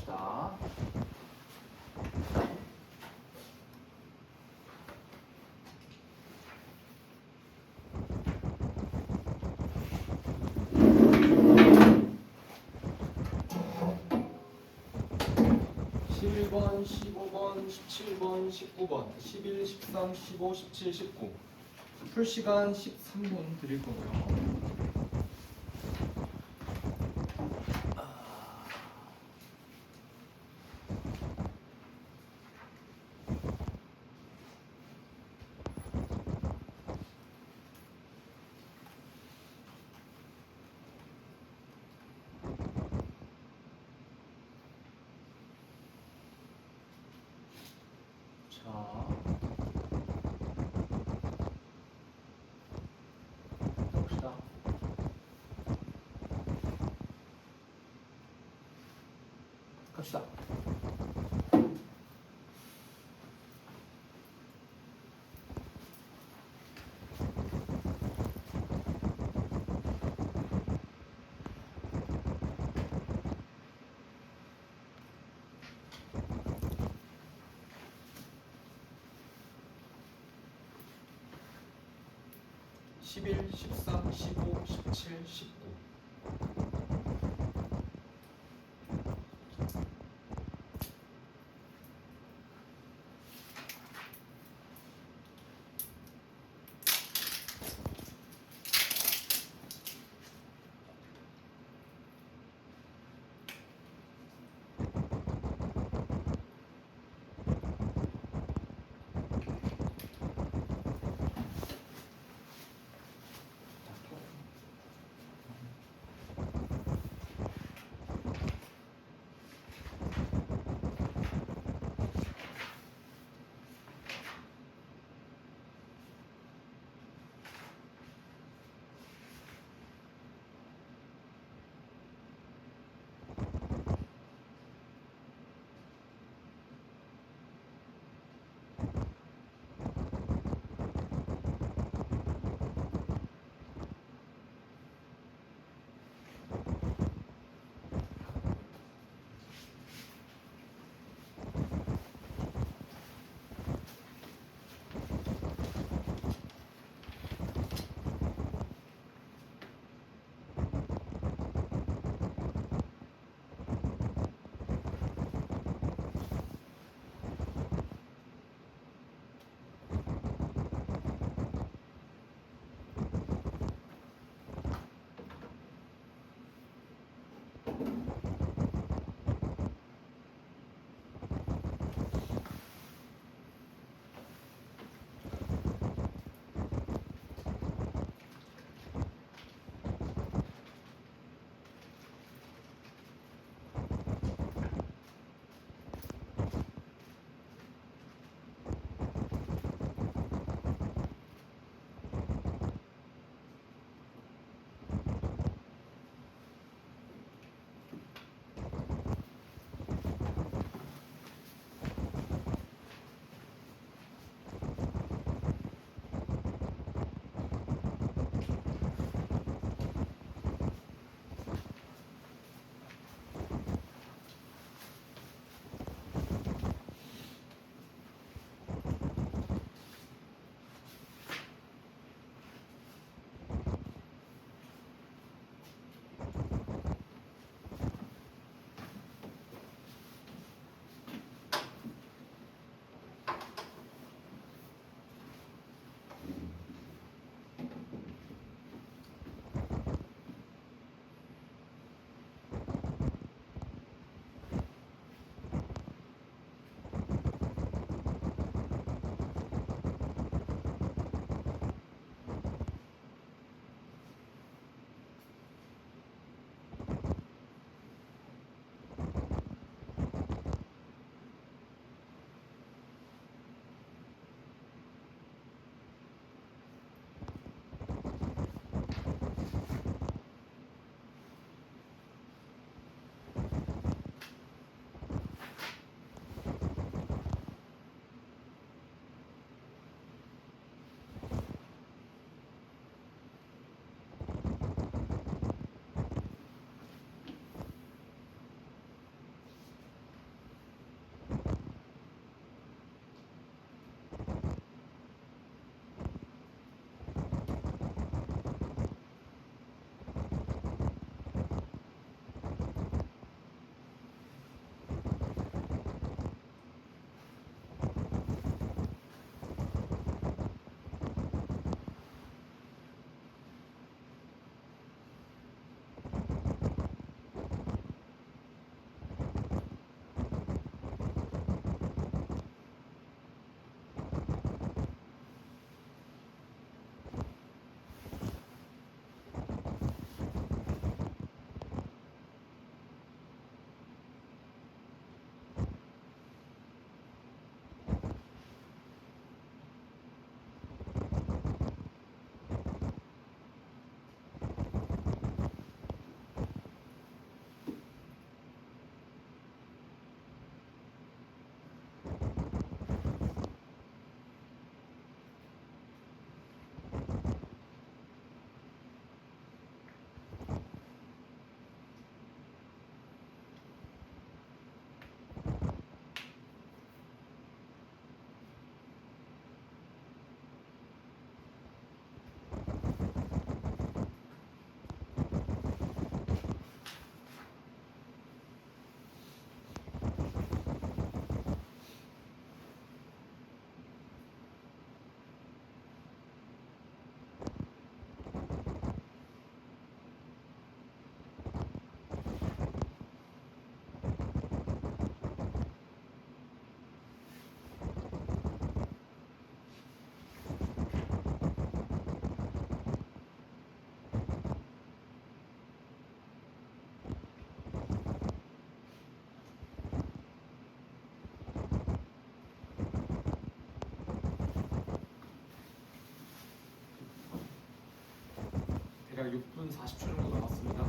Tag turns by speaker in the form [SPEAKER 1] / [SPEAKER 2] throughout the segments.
[SPEAKER 1] 봅시다. (11번) (15번) (17번) (19번) (11) (13) (15) (17) (19) 풀 시간 13분 드릴 거고요. 자, 봅시다. 갑시다. (11) (13) (15) (17) (19) 2분 40초 정도 남았습니다.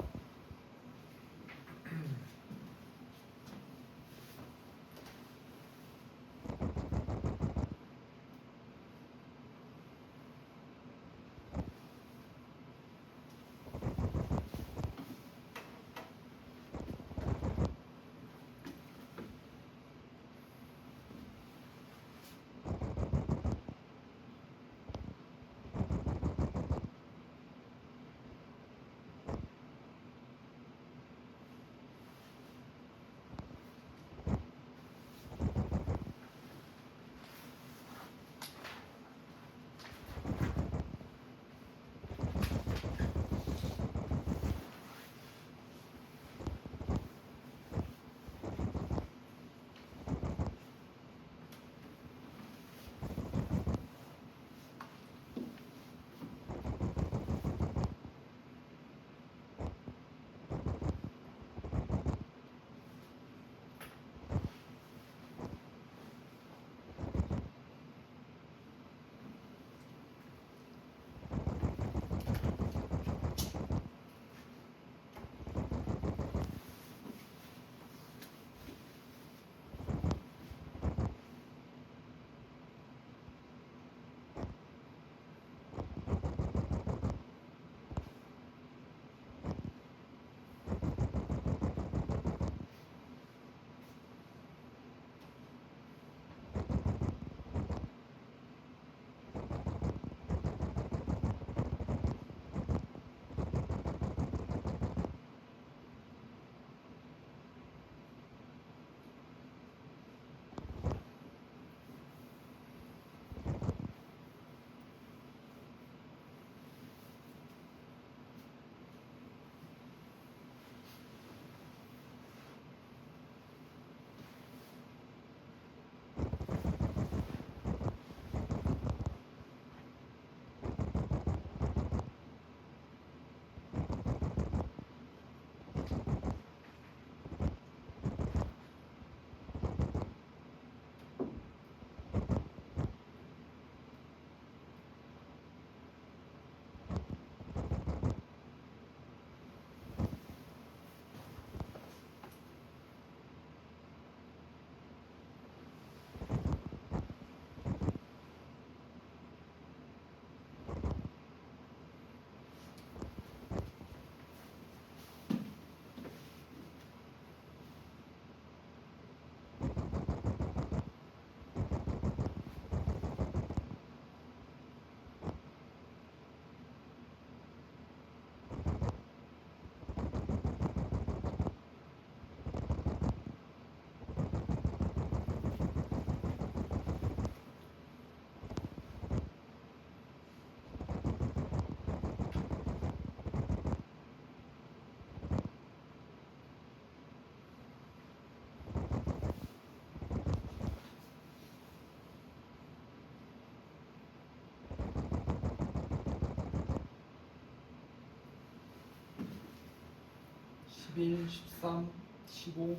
[SPEAKER 1] (11, 13, 15,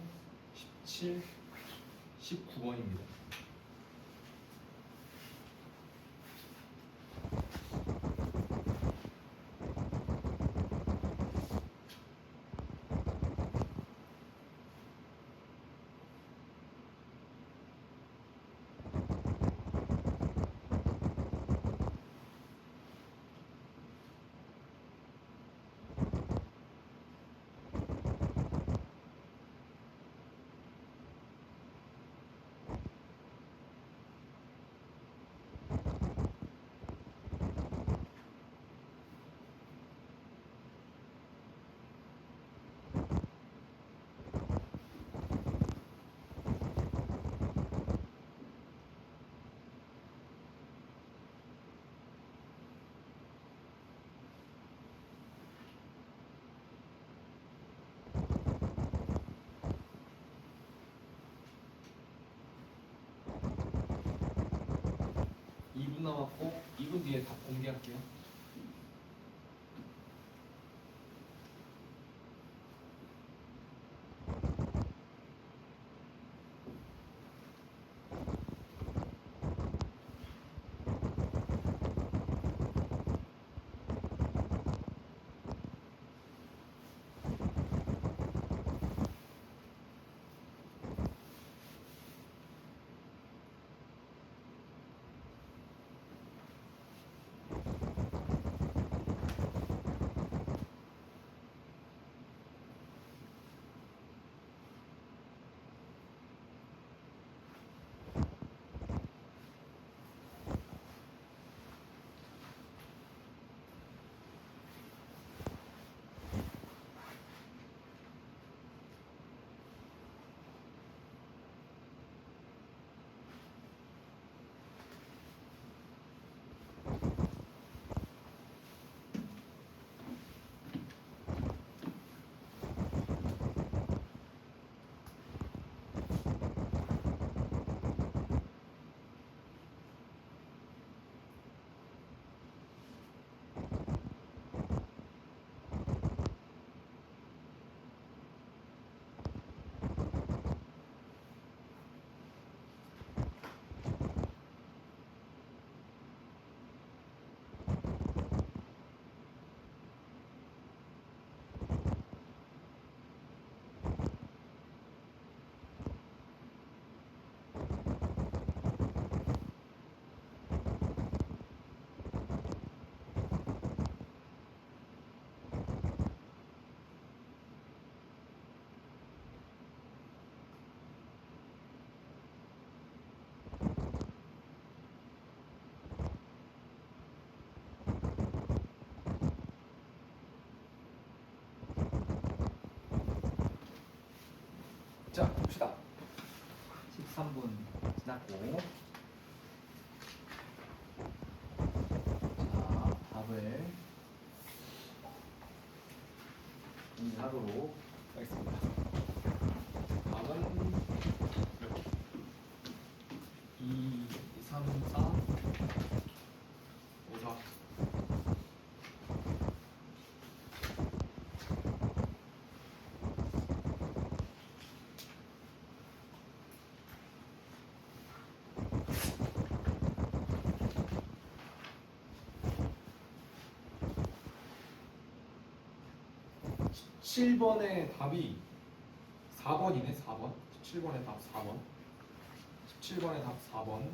[SPEAKER 1] 17, 19번입니다) 남았고 2분 뒤에 답 공개할게요. 자, 봅시다. 13분 지났고. 자, 답을 공개하도록 하겠습니다. 답은 이렇게 2, 3, 4, 5, 4. (17번의) 답이 4번이네. 4번 17번의 답 4번 17번의 답 4번.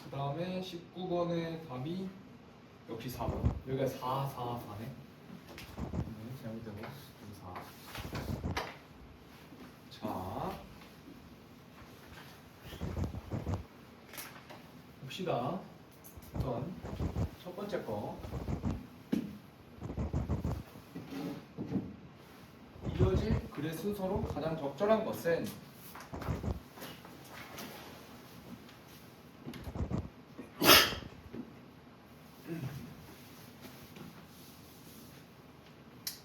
[SPEAKER 1] 그 다음에 19번의 답이 역시 4번. 여기가 4, 4, 4네. 잘못되고 4. 자, 봅시다. 우선 첫 번째 거. 이어질 글의 순서로 가장 적절한 것은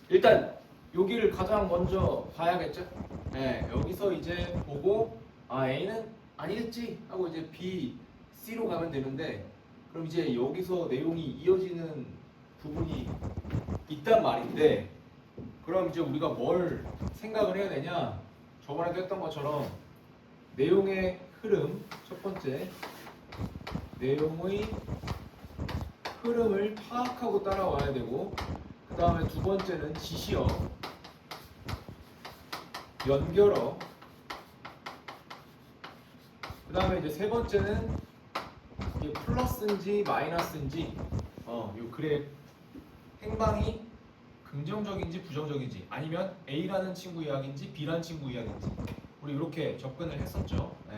[SPEAKER 1] 일단 여기를 가장 먼저 봐야겠죠? 네, 여기서 이제 보고 아 A는 아니겠지 하고 이제 B, C로 가면 되는데 그럼 이제 여기서 내용이 이어지는 부분이 있단 말인데 그럼 이제 우리가 뭘 생각을 해야 되냐? 저번에도 했던 것처럼 내용의 흐름, 첫 번째 내용의 흐름을 파악하고 따라와야 되고 그 다음에 두 번째는 지시어, 연결어, 그 다음에 이제 세 번째는 이게 플러스인지 마이너스인지 요 글의 행방이 긍정적인지 부정적인지 아니면 A라는 친구 이야기인지 B라는 친구 이야기인지 우리 이렇게 접근을 했었죠. 네.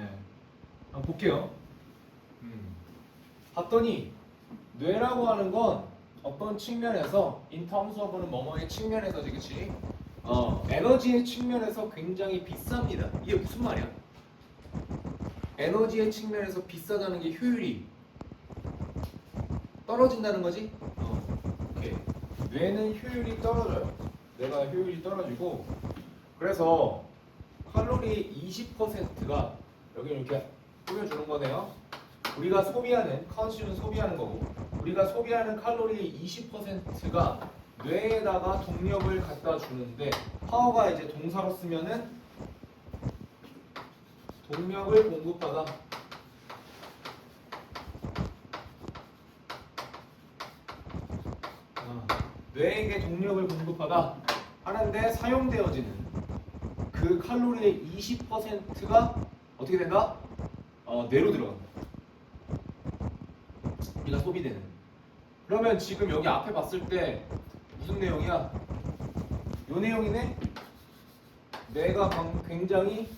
[SPEAKER 1] 한번 볼게요. 봤더니 뇌라고 하는 건 어떤 측면에서 in terms of는 뭐뭐의 측면에서지, 그치? 에너지의 측면에서 굉장히 비쌉니다. 이게 무슨 말이야? 에너지의 측면에서 비싸다는 게 효율이 떨어진다는 거지? 오케이. 뇌는 효율이 떨어져요. 뇌가 효율이 떨어지고 그래서 칼로리의 20%가 여기 이렇게 뿌려주는 거네요. 우리가 소비하는, 컨슘은 소비하는 거고 우리가 소비하는 칼로리의 20%가 뇌에다가 동력을 갖다 주는데 파워가 이제 동사로 쓰면은 동력을 공급하다. 뇌에게 동력을 공급하다 하는데 사용되어지는 그 칼로리의 20%가 어떻게 된다? 뇌로 들어간다. 우리가 소비되는. 그러면 지금 여기 앞에 봤을 때 무슨 내용이야? 요 내용이네? 뇌가 굉장히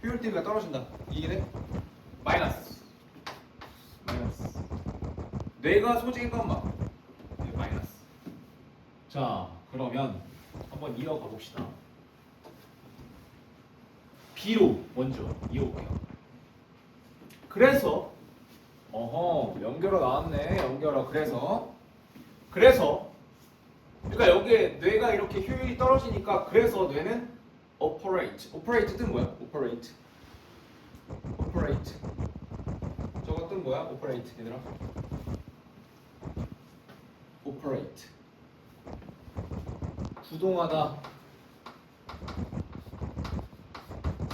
[SPEAKER 1] 효율대비가 떨어진다. 이게 마이너스. 마이너스. 뇌가 소진인 것만. 마이너스. 자, 그러면 한번 이어가 봅시다. B로 먼저 이어볼게요. 그래서 연결어 나왔네. 연결어. 그래서 그러니까 여기에 뇌가 이렇게 효율이 떨어지니까 그래서 뇌는 operate. operate 뜻 뭐야? operate. 저거 뜻 뭐야? operate 얘들아. operate. 구동하다,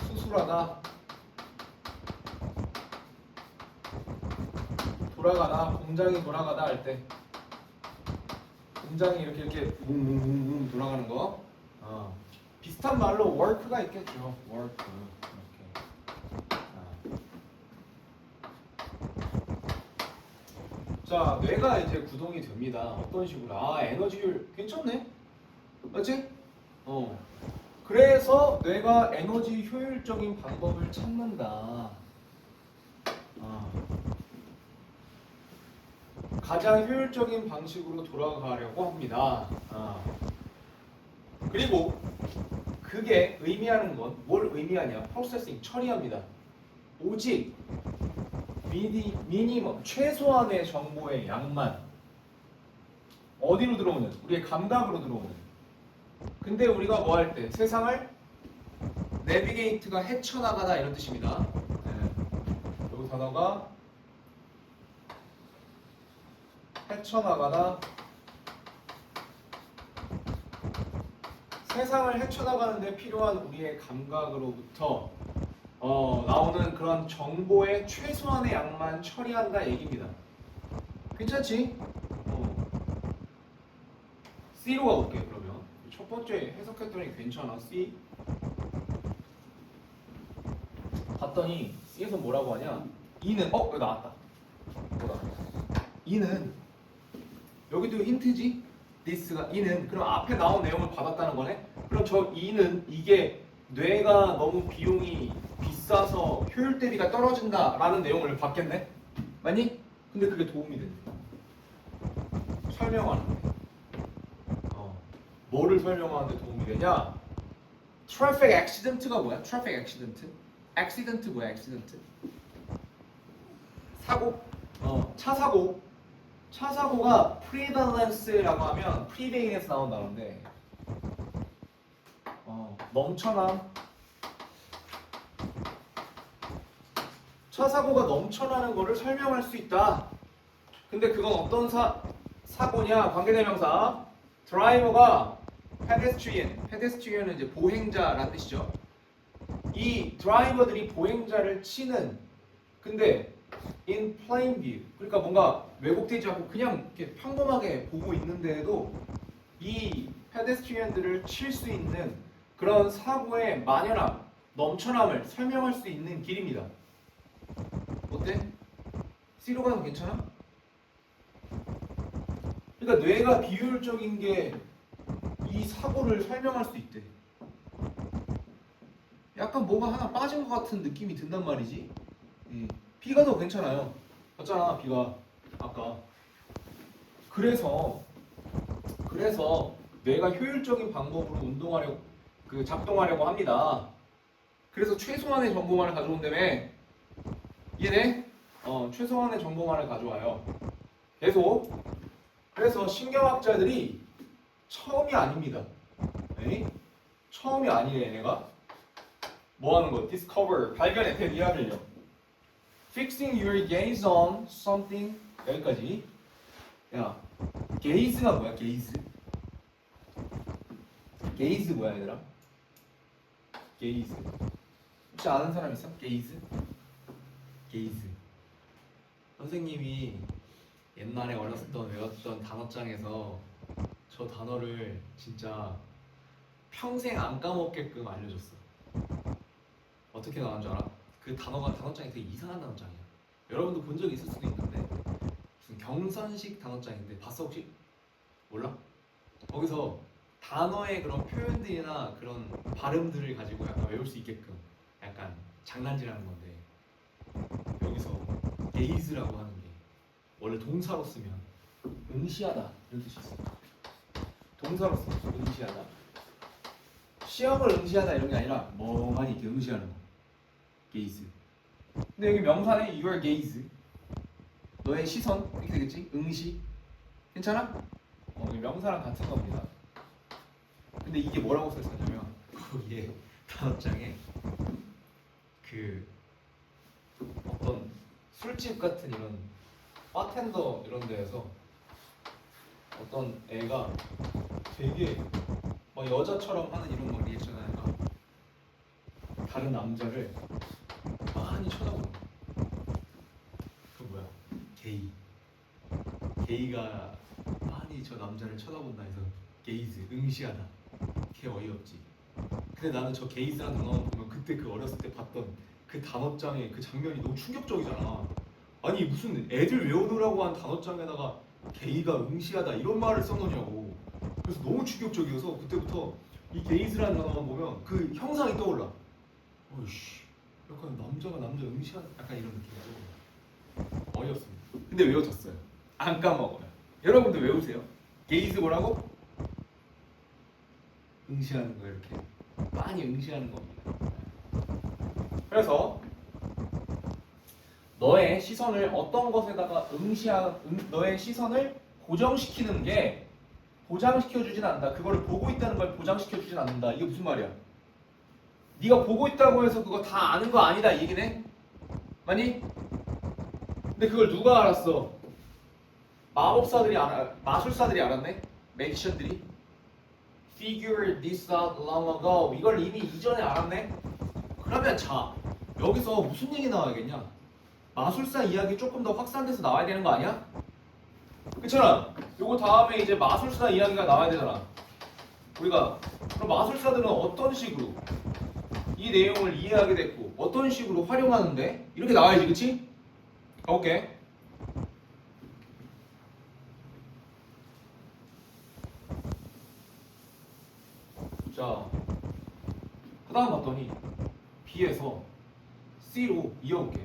[SPEAKER 1] 수술하다, 돌아가다, 공장이 돌아가다 할 때 공장이 이렇게 뭉뭉뭉뭉 돌아가는 거. 비슷한 말로 work가 있겠죠. work. 이렇게. 자, 뇌가 이제 구동이 됩니다. 어떤 식으로? 에너지율 괜찮네. 맞지? 그래서 뇌가 에너지 효율적인 방법을 찾는다. 가장 효율적인 방식으로 돌아가려고 합니다. 그리고 그게 의미하는 건 뭘 의미하냐? 프로세싱 처리합니다. 오직 미니멈 최소한의 정보의 양만 어디로 들어오는? 우리의 감각으로 들어오는. 근데 우리가 뭐 할 때? 세상을 내비게이트가 헤쳐나가다 이런 뜻입니다. 이 단어가 헤쳐나가다. 세상을 헤쳐나가는데 필요한 우리의 감각으로부터 나오는 그런 정보의 최소한의 양만 처리한다 얘기입니다. 괜찮지? C로 가볼게. 그러면 첫 번째 해석했더니 괜찮아. C 봤더니 C에서 뭐라고 하냐? E는 여기 나왔다. E는 여기도 힌트지? this가 E는 그럼 앞에 나온 내용을 받았다는 거네? 그럼 저 E는 이게 뇌가 너무 비용이 비싸서 효율 대비가 떨어진다라는 내용을 받겠네? 맞니? 근데 그게 도움이 된대. 설명하는데. 뭐를 설명하는데 도움이 되냐? 트래픽 액시던트가 뭐야? 트래픽 액시던트? 액시던트 뭐야? 액시던트? 사고? 차 사고. 차 사고가 prevalence라고 하면 prevail에서 나온 단어인데 넘쳐남. 차 사고가 넘쳐나는 거를 설명할 수 있다. 근데 그건 어떤 사고냐? 관계대명사. 드라이버가 pedestrian은 이제 보행자라는 뜻이죠. 이 드라이버들이 보행자를 치는 근데 in plain view 그러니까 뭔가 왜곡되지 않고 그냥 이렇게 평범하게 보고 있는데도 이 페데스트리언들을 칠 수 있는 그런 사고의 만연함, 넘쳐남을 설명할 수 있는 길입니다. 어때? C로 가는 거 괜찮아? 그러니까 뇌가 비효율적인 게 이 사고를 설명할 수 있대. 약간 뭐가 하나 빠진 것 같은 느낌이 든단 말이지. B가 더 괜찮아요. 봤잖아, B가 아까. 그래서 뇌가 효율적인 방법으로 작동하려고 합니다. 그래서 최소한의 정보만을 가져온다며. 이해돼? 최소한의 정보만을 가져와요. 계속. 그래서 신경학자들이 처음이 아닙니다. 에이? 처음이 아니래 얘네가. 뭐 하는 거? discover, 발견해, 대비하면요. fixing your gaze on something 여기까지. 야, gaze가 뭐야? gaze 뭐야 얘들아? gaze 혹시 아는 사람 있어? gaze 선생님이 옛날에 외웠던 단어장에서 저 단어를 진짜 평생 안 까먹게끔 알려줬어. 어떻게 나온 줄 알아? 그 단어장이 되게 이상한 단어장이야. 여러분도 본 적 있을 수도 있는데 무슨 경선식 단어장인데 봤어 혹시? 몰라? 거기서 단어의 그런 표현들이나 그런 발음들을 가지고 약간 외울 수 있게끔 약간 장난질하는 건데 여기서 gaze라고 하는 게 원래 동사로 쓰면 응시하다 이런 뜻이 있어. 동사로 쓰면 응시하다. 시험을 응시하다 이런 게 아니라 멍하니 이렇게 응시하는 거. gaze. 근데 여기 명사는 your gaze. 너의 시선 이렇게 되겠지? 응시. 괜찮아? 이게 명사랑 같은 겁니다. 근데 이게 뭐라고 써있었냐면 거기에 단어장에 그 어떤 술집 같은 이런 바텐더 이런 데에서 어떤 애가 되게 막 여자처럼 하는 이런 거 리액션 하니까 다른 남자를 많이 쳐다보는 거야. 그 뭐야? 게이가 많이 저 남자를 쳐다본다 해서 게이즈, 응시하다. 걔 어이없지. 근데 나는 저 게이즈라는 단어 보면 그때 그 어렸을 때 봤던 그 단어장의 그 장면이 너무 충격적이잖아. 아니 무슨 애들 외우느라고 한 단어장에다가 게이가 응시하다 이런 말을 써놓냐고. 그래서 너무 충격적이어서 그때부터 이 게이즈라는 단어만 보면 그 형상이 떠올라. 어이씨, 약간 남자가 남자 응시하다 약간 이런 느낌이죠. 어이없습니다. 근데 외워졌어요. 안 까먹어요. 여러분도 외우세요. 게이즈 뭐라고? 응시하는 거 이렇게 많이 응시하는 겁니다. 그래서 너의 시선을 어떤 것에다가 너의 시선을 고정시키는 게 보장시켜주진 않는다. 그거를 보고 있다는 걸 보장시켜주진 않는다. 이게 무슨 말이야? 네가 보고 있다고 해서 그거 다 아는 거 아니다 이 얘기네? 맞니? 근데 그걸 누가 알았어? 마술사들이 알았네? 매지션들이 Figure this out long ago. 이걸 이미 이전에 알았네? 그러면 자, 여기서 무슨 얘기 나와야겠냐? 마술사 이야기 조금 더 확산돼서 나와야 되는 거 아니야? 그렇잖아. 요거 다음에 이제 마술사 이야기가 나와야 되잖아. 우리가 그럼 마술사들은 어떤 식으로 이 내용을 이해하게 됐고 어떤 식으로 활용하는데 이렇게 나와야지, 그치? 오케이. 자, 그 다음 봤더니 B에서 C로 이어볼게.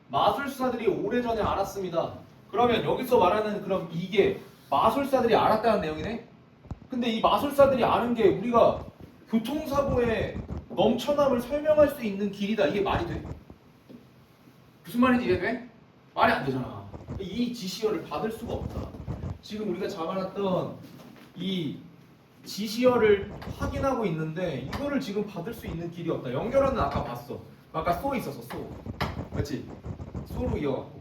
[SPEAKER 1] 마술사들이 오래전에 알았습니다. 그러면 여기서 말하는 그럼 이게 마술사들이 알았다는 내용이네? 근데 이 마술사들이 아는 게 우리가 교통사고의 넘쳐남을 설명할 수 있는 길이다. 이게 말이 돼? 무슨 말인지 이해돼? 말이 안 되잖아. 이 지시어를 받을 수가 없다. 지금 우리가 잡아놨던 이 지시어를 확인하고 있는데 이거를 지금 받을 수 있는 길이 없다. 연결어는 아까 봤어. 아까 소 있었어. 소. 그렇지? 소로 이어갖고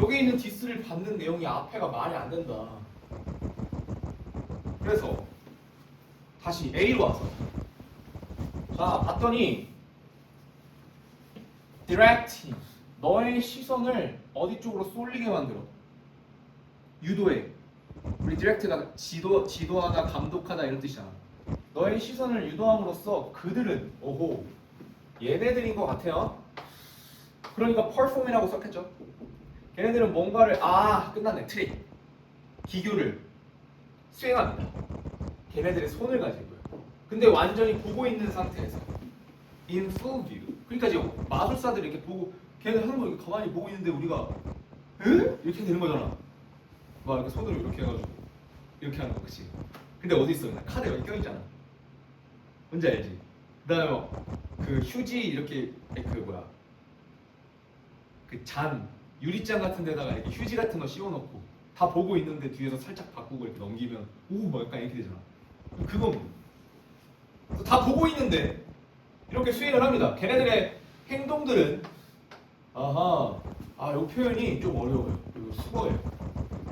[SPEAKER 1] 여기 있는 디스를 받는 내용이 앞에가 말이 안 된다. 그래서 다시 A로 와서 자 봤더니 directing 너의 시선을 어디 쪽으로 쏠리게 만들어 유도해. 우리 디렉트가 지도하다 감독하다 이런 뜻이잖아. 너의 시선을 유도함으로써 그들은 오호 얘네들인 것 같아요. 그러니까 perform이라고 썼겠죠. 걔네들은 뭔가를 끝났네. 트릭 기교를 수행합니다. 걔네들의 손을 가지고요. 근데 완전히 보고 있는 상태에서 in full view. 그러니까 지금 마술사들이 이렇게 보고 걔네 하는 거 이렇게 가만히 보고 있는데 우리가 에? 이렇게 되는 거잖아. 막 이렇게 손으로 이렇게 해가지고 이렇게 하는 거, 그치? 근데 어디 있어? 카드 여기 껴있잖아. 뭔지 알지? 그다음에 그 휴지 이렇게 그 잔 유리잔 같은 데다가 이렇게 휴지 같은 거 씌워놓고 다 보고 있는데 뒤에서 살짝 바꾸고 이렇게 넘기면 막 약간 이렇게 되잖아. 그건 다 보고 있는데 이렇게 수행을 합니다. 걔네들의 행동들은 이 표현이 좀 어려워요. 그리고 수거예요.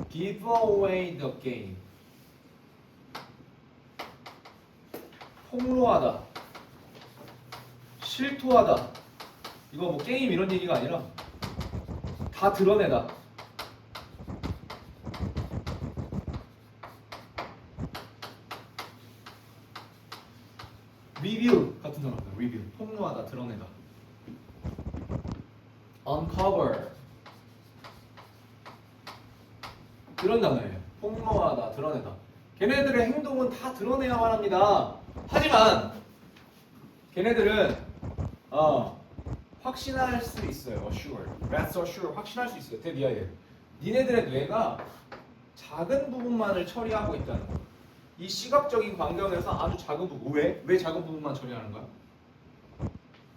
[SPEAKER 1] Give away the game. 폭로하다, 실토하다. 이거 뭐 게임 이런 얘기가 아니라 다 드러내다. 리뷰 같은 단어입니다. 리뷰. 폭로하다, 드러내다. uncover. 그런 단어예요. 폭로하다, 드러내다. 걔네들의 행동은 다 드러내야만 합니다. 하지만 걔네들은 확신할 수 있어요. sure. Rest assured. 확신할 수 있어요. 대비하에. 니네들의 뇌가 작은 부분만을 처리하고 있다는 거. 이 시각적인 광경에서 아주 작은 부분. 왜? 왜 작은 부분만 처리하는 거야?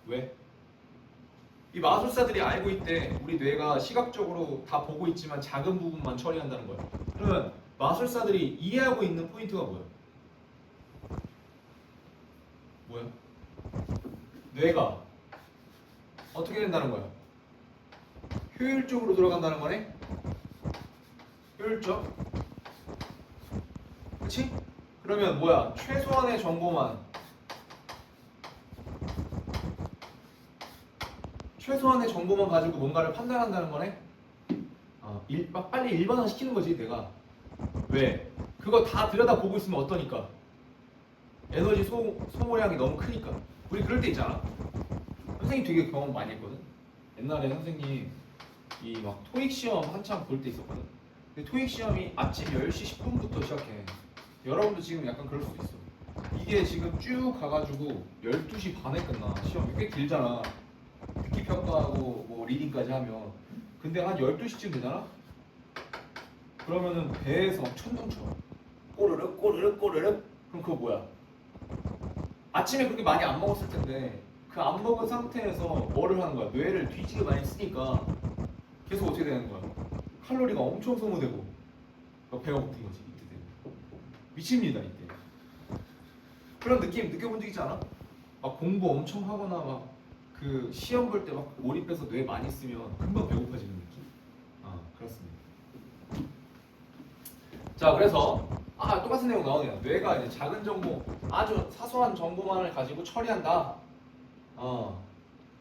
[SPEAKER 1] 왜? 이 마술사들이 알고 있대. 우리 뇌가 시각적으로 다 보고 있지만 작은 부분만 처리한다는 거야. 그러면 마술사들이 이해하고 있는 포인트가 뭐야? 뭐야? 뇌가 어떻게 된다는 거야? 효율적으로 들어간다는 거네? 효율적? 그치? 그러면 뭐야? 최소한의 정보만 가지고 뭔가를 판단한다는 거네? 빨리 일반화 시키는 거지 내가. 왜? 그거 다 들여다보고 있으면 어떠니까? 에너지 소모량이 너무 크니까. 우리 그럴 때 있잖아. 선생님 되게 경험 많이 했거든. 옛날에 선생님 이 막 토익 시험 한창 볼 때 있었거든. 근데 토익 시험이 아침 10시 10분부터 시작해. 여러분도 지금 약간 그럴 수도 있어. 이게 지금 쭉 가가지고 12시 반에 끝나. 시험이 꽤 길잖아. 듣기 평가하고 뭐 리딩까지 하면. 근데 한 12시쯤 되잖아? 그러면은 배에서 막 천둥 쳐. 꼬르륵 꼬르륵 꼬르륵. 그럼 그거 뭐야? 아침에 그렇게 많이 안 먹었을 텐데 그 안 먹은 상태에서 뭐를 하는 거야? 뇌를 뒤지게 많이 쓰니까 계속 어떻게 되는 거야? 칼로리가 엄청 소모되고 배가 고픈 거지 이때 되면. 미칩니다 이때. 그런 느낌 느껴본 적 있지 않아? 막 공부 엄청 하거나 막 그 시험 볼 때 막 몰입해서 뇌 많이 쓰면 금방 배고파지는 느낌? 그렇습니다. 자, 그래서 똑같은 내용 나오네요. 뇌가 이제 작은 정보, 아주 사소한 정보만을 가지고 처리한다.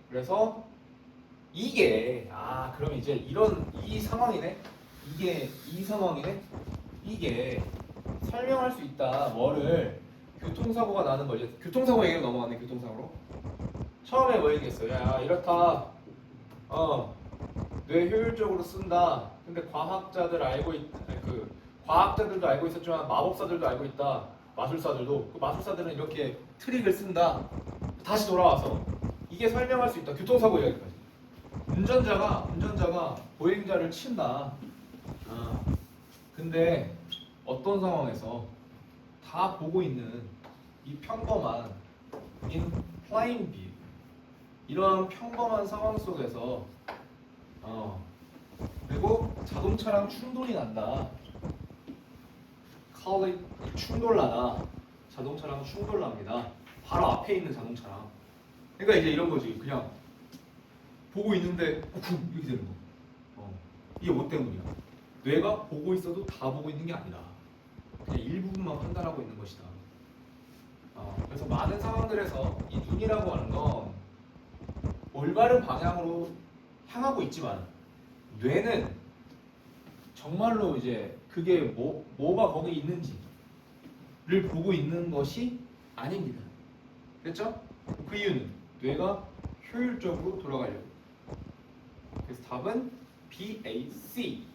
[SPEAKER 1] 그래서 이게 그럼 이제 이 상황이네. 이게 이 상황이네. 이게 설명할 수 있다. 뭐를 교통사고가 나는 거지. 교통사고 얘기로 넘어갔네. 교통사고로. 처음에 뭐 얘기했어요? 야, 이렇다. 뇌 효율적으로 쓴다. 근데 과학자들도 알고 있었지만 마법사들도 알고 있다. 마술사들도. 그 마술사들은 이렇게 트릭을 쓴다. 다시 돌아와서 이게 설명할 수 있다. 교통사고 이야기까지. 운전자가 보행자를 친다. 근데 어떤 상황에서 다 보고 있는 이 평범한 in plain view 이러한 평범한 상황 속에서 그리고 자동차랑 충돌이 난다. 충돌나다. 자동차랑 충돌납니다. 바로 앞에 있는 자동차랑. 그러니까 이제 이런 거지. 그냥 보고 있는데 이렇게 되는 거. 이게 뭐 때문이야? 뇌가 보고 있어도 다 보고 있는 게 아니다. 그냥 일부분만 판단하고 있는 것이다. 그래서 많은 상황들에서 이 눈이라고 하는 건 올바른 방향으로 향하고 있지만 뇌는 정말로 이제 그게 뭐가 거기 있는지를 보고 있는 것이 아닙니다. 됐죠? 그 이유는 뇌가 효율적으로 돌아가려고. 그래서 답은 B, A, C.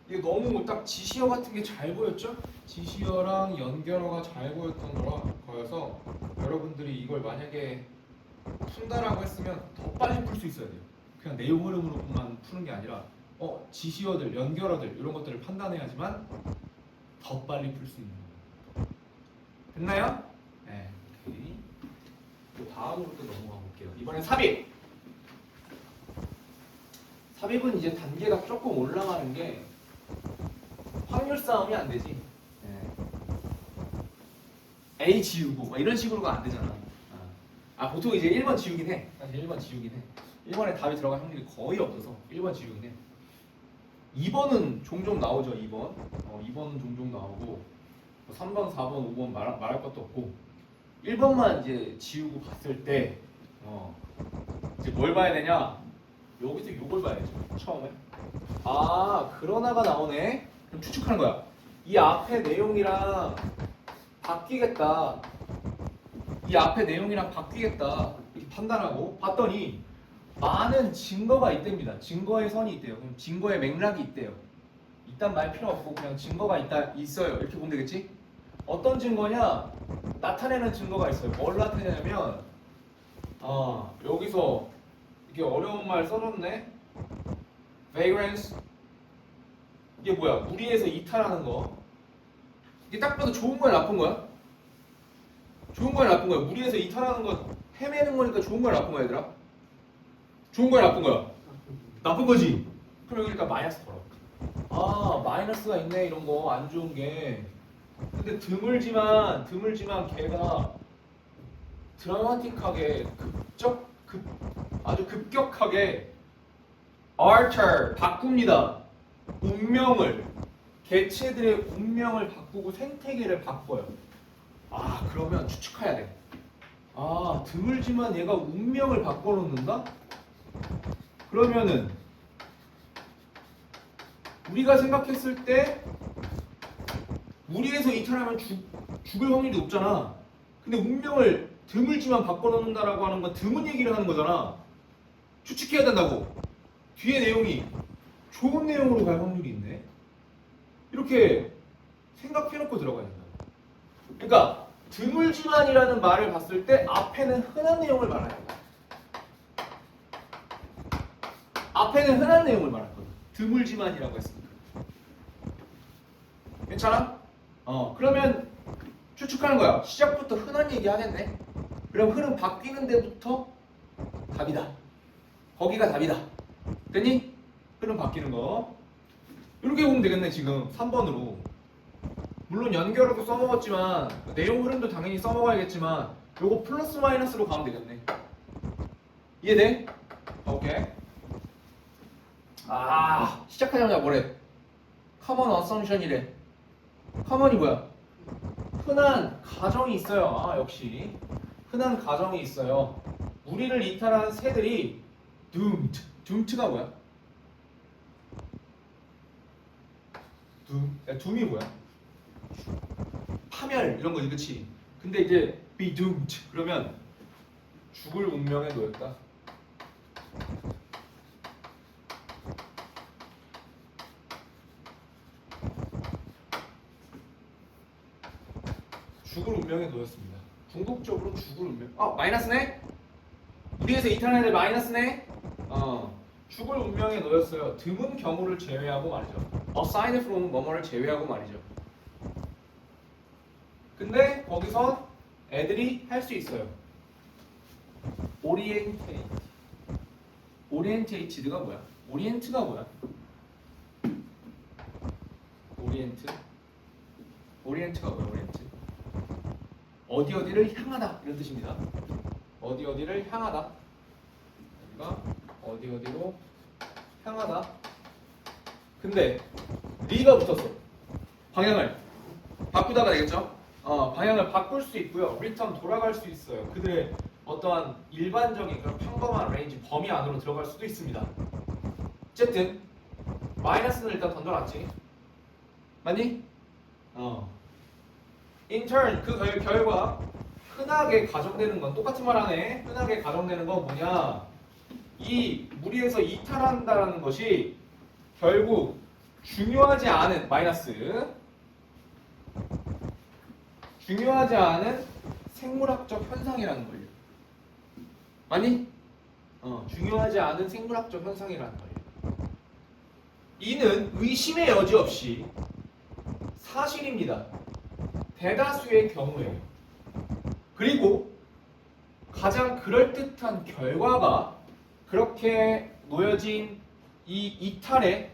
[SPEAKER 1] 이게 너무 딱 지시어 같은 게 잘 보였죠? 지시어랑 연결어가 잘 보였던 거여서 여러분들이 이걸 만약에 푼다라고 했으면 더 빨리 풀 수 있어야 돼요. 그냥 내용 흐름으로만 푸는 게 아니라 지시어들, 연결어들 이런 것들을 판단해야지만 더 빨리 풀 수 있는 거예요. 됐나요? 네. 오케이. 또 다음으로 또 넘어가 볼게요. 이번엔 삽입. 삽입은 이제 단계가 조금 올라가는 게 확률 싸움이 안 되지. 네. A 지우고 막 이런 식으로가 안 되잖아. 보통 이제 1번 지우긴 해. 사실 1번 지우긴 해. 1번에 답이 들어갈 확률이 거의 없어서 1번 지우긴 해. 2번은 종종 나오죠. 2번. 2번은 종종 나오고 3번, 4번, 5번 말할 것도 없고 1번만 이제 지우고 봤을 때 이제 뭘 봐야 되냐? 여기서 이걸 봐야죠. 처음에. 그러나가 나오네. 그럼 추측하는 거야. 이 앞에 내용이랑 바뀌겠다. 이렇게 판단하고 봤더니 많은 증거가 있답니다. 증거의 선이 있대요. 그럼 증거의 맥락이 있대요. 일단 말 필요 없고 그냥 증거가 있어요. 이렇게 보면 되겠지? 어떤 증거냐? 나타내는 증거가 있어요. 뭘 나타내냐면 여기서 이게 어려운 말 써줬네. vagrants 이게 뭐야? 무리해서 이탈하는 거. 이게 딱 봐도 좋은 거야, 나쁜 거야? 좋은 거야, 나쁜 거야? 무리해서 이탈하는 거 헤매는 거니까 좋은 거야, 나쁜 거야, 얘들아? 좋은 거야, 나쁜 거야? 나쁜 거지. 그럼 여기니까 마이너스 걸어. 마이너스가 있네, 이런 거 안 좋은 게. 근데 드물지만 걔가 드라마틱하게 아주 급격하게 alter 바꿉니다. 운명을 개체들의 운명을 바꾸고 생태계를 바꿔요. 그러면 추측해야 돼. 드물지만 얘가 운명을 바꿔놓는다? 그러면은 우리가 생각했을 때 무리해서 이탈하면 죽을 확률이 높잖아. 근데 운명을 드물지만 바꿔놓는다라고 하는 건 드문 얘기를 하는 거잖아. 추측해야 된다고. 뒤에 내용이 좋은 내용으로 갈 확률이 있네. 이렇게 생각해놓고 들어가야 된다. 그러니까 드물지만이라는 말을 봤을 때 앞에는 흔한 내용을 말해야 돼. 앞에는 흔한 내용을 말했거든. 드물지만이라고 했으니까. 괜찮아? 그러면 추측하는 거야. 시작부터 흔한 얘기 하겠네. 그럼 흐름 바뀌는 데부터 답이다. 거기가 답이다. 됐니? 흐름 바뀌는 거. 이렇게 보면 되겠네. 지금 3번으로. 물론 연결어도 써먹었지만 내용 흐름도 당연히 써먹어야겠지만 요거 플러스 마이너스로 가면 되겠네. 이해돼? 오케이. 아, 시작하자마자 뭐래? common assumption이래. common이 뭐야? 흔한 가정이 있어요. 아, 역시 흔한 가정이 있어요. 우리를 이탈하는 새들이 doomed. doomed가 뭐야? doom이 뭐야? 파멸 이런 거지, 그치? 근데 이제 be doomed 그러면 죽을 운명에 놓였다. 죽을 운명에 놓였습니다. 궁극적으로 죽을 운명. 마이너스네? 우리에서 이탈한 애들 마이너스네? 죽을 운명에 놓였어요. 드문 경우를 제외하고 말이죠. aside from 뭐뭐를 제외하고 말이죠. 근데 거기서 애들이 할 수 있어요. orientate. orientated가 뭐야? orient가 뭐야? orient가 뭐야? orient. 어디 어디를 향하다 이런 뜻입니다. 어디 어디를 향하다. 여기가 어디 어디로 향하다. 근데 리가 붙었어. 방향을 바꾸다가 되겠죠? 방향을 바꿀 수 있고요. return 돌아갈 수 있어요. 그들의 어떠한 일반적인 그런 평범한 레인지 범위 안으로 들어갈 수도 있습니다. 어쨌든 마이너스는 일단 던져놨지. 맞니? in turn 그 결과 흔하게 가정되는 건 똑같은 말 하네. 흔하게 가정되는 건 뭐냐? 이 무리에서 이탈한다라는 것이 결국 중요하지 않은 마이너스 중요하지 않은 생물학적 현상이라는 거예요. 아니? 중요하지 않은 생물학적 현상이라는 거예요. 이는 의심의 여지 없이 사실입니다. 대다수의 경우에요. 그리고 가장 그럴듯한 결과가 그렇게 놓여진 이 이탈의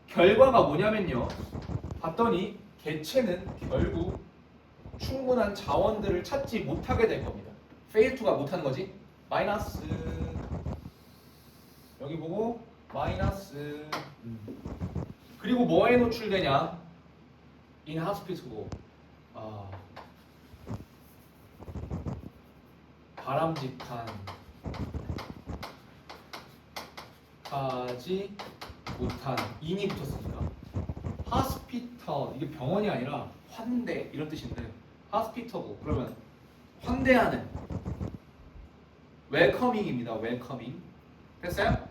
[SPEAKER 1] 결과가 뭐냐면요. 봤더니 개체는 결국 충분한 자원들을 찾지 못하게 될 겁니다. fail to가 못하는 거지. 마이너스 여기 보고 마이너스 그리고 뭐에 노출되냐? in hospital 바람직한 하지 못한 인이 붙었으니까 hospital 이게 병원이 아니라 환대 이런 뜻인데 hospital 그러면 환대하는 웰커밍입니다. 웰커밍 됐어요?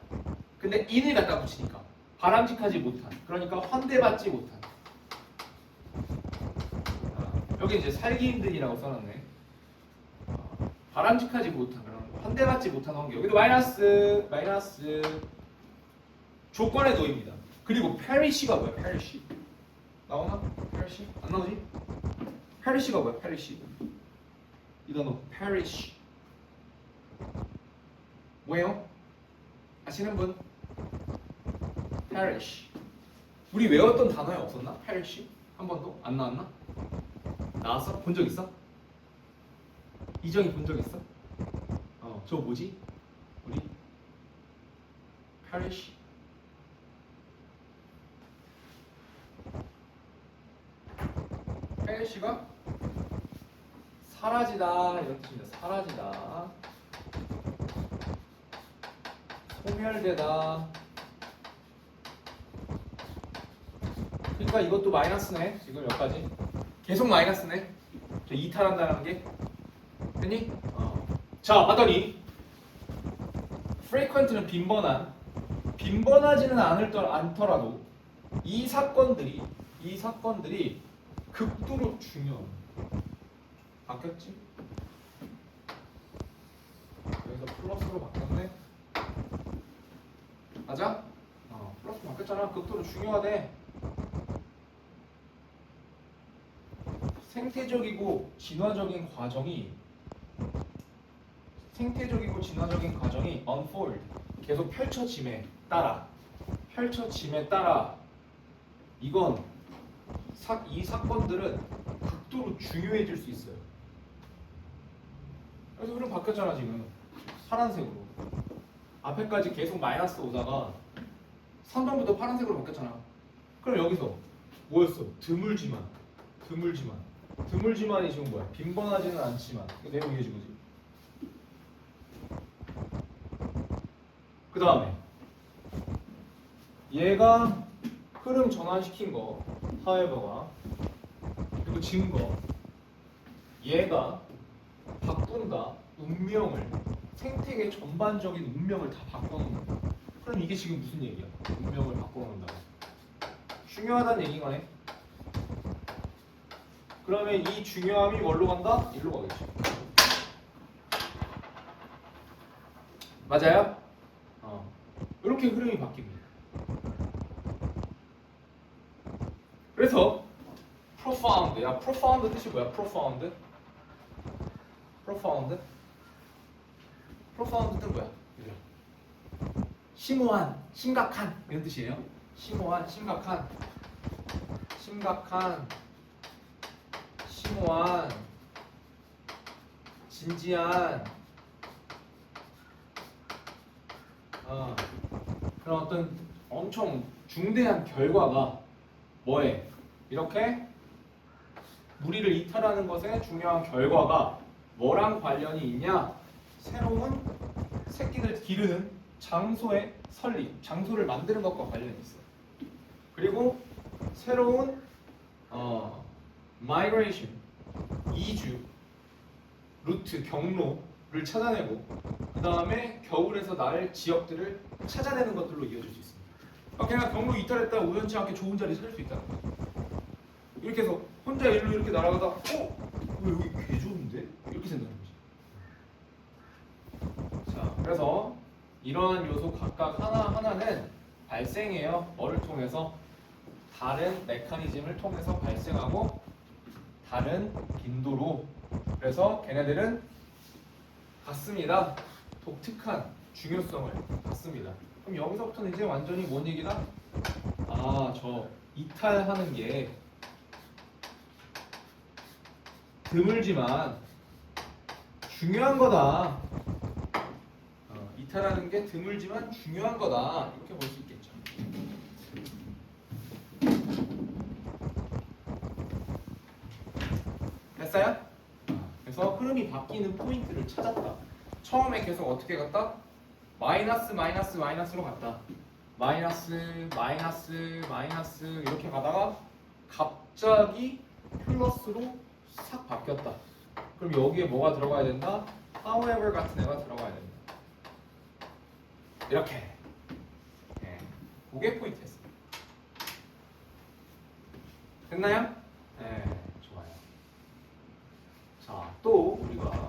[SPEAKER 1] 근데 in을 갖다 붙이니까 바람직하지 못한 그러니까 환대받지 못한 여기 이제 살기 힘든이라고 써놨네. 바람직하지 못한 그런 환대받지 못한 환경. 여기도 마이너스 조건에 놓입니다. 그리고 페리시가 뭐야? 페리시 나오나? 페리시 안 나오지? 페리시가 뭐야? 페리시 이 단어 페리시 뭐예요? 아시는 분? 페리시 우리 외웠던 단어에 없었나? 페리시 한 번도 안 나왔나? 나왔어? 본 적 있어? 이정이 본 적 있어? 저 뭐지? 우리 페리시 페리시가 사라지다 이런 뜻입니다. 사라지다 소멸되다 그러니까 이것도 마이너스네. 지금 여기까지 계속 마이너스네. 저 이탈한다는 게 됐니? 자 봤더니 frequent는 빈번하지는 않더라도 이 사건들이 극도로 중요한 바뀌었지? 여기서 플러스로 바뀌었네. 맞아? 플러스로 바뀌었잖아. 극도로 중요하대. 생태적이고 진화적인 과정이 unfold 계속 펼쳐짐에 따라 이건 이 사건들은 극도로 중요해질 수 있어요. 그래서 흐름 바뀌었잖아 지금 파란색으로. 앞에까지 계속 마이너스 오다가 3번부터 파란색으로 바뀌었잖아. 그럼 여기서 뭐였어? 드물지만이 지금 뭐야? 빈번하지는 않지만 내용 이해지 거지. 그 다음에 얘가 흐름 전환시킨 거 however가 그리고 증거 얘가 바꾼다 운명을 생태계 전반적인 운명을 다 바꿔놓는 거야. 그럼 이게 지금 무슨 얘기야? 운명을 바꿔놓는다. 중요하다는 얘기인 거네. 그러면 이 중요함이 뭘로 간다? 일로 가겠죠. 맞아요? 이렇게 흐름이 바뀝니다. 그래서 profound, 야 profound 뜻이 뭐야? profound 뜻은 뭐야? 그죠? 심오한, 심각한 이런 뜻이에요. 심오한, 심각한, 진지한 그런 어떤 엄청 중대한 결과가 뭐에 이렇게 무리를 이탈하는 것에 중요한 결과가 뭐랑 관련이 있냐? 새로운 새끼들 기르는 장소의 설립, 장소를 만드는 것과 관련이 있어. 그리고 새로운 migration, 이주, 루트, 경로를 찾아내고 그 다음에 겨울에서 날 지역들을 찾아내는 것들로 이어질 수 있습니다. 그냥 경로 이탈했다 우연치 않게 좋은 자리 찾을 수 있다는 거야. 이렇게 해서 혼자 일로 이렇게 날아가다 왜 여기 개 좋은데? 이렇게 생각하는 거지. 자, 그래서 이러한 요소 각각 하나하나는 발생해요. 뭐를 통해서? 다른 메커니즘을 통해서 발생하고 다른 빈도로. 그래서 걔네들은 같습니다. 독특한 중요성을 갖습니다. 그럼 여기서부터는 이제 완전히 뭔 얘기다? 저 이탈하는 게 드물지만 중요한 거다. 이탈하는 게 드물지만 중요한 거다. 이렇게 볼 수 있겠죠. 됐어요? 그래서 흐름이 바뀌는 포인트를 찾았다. 처음에 계속 어떻게 갔다? 마이너스로 갔다. 마이너스 이렇게 가다가 갑자기 플러스로 싹 바뀌었다. 그럼 여기에 뭐가 들어가야 된다? however 같은 애가 들어가야 된다. 이렇게. 네. 그게 포인트였습니다. 됐나요? 네, 좋아요. 자, 또 우리가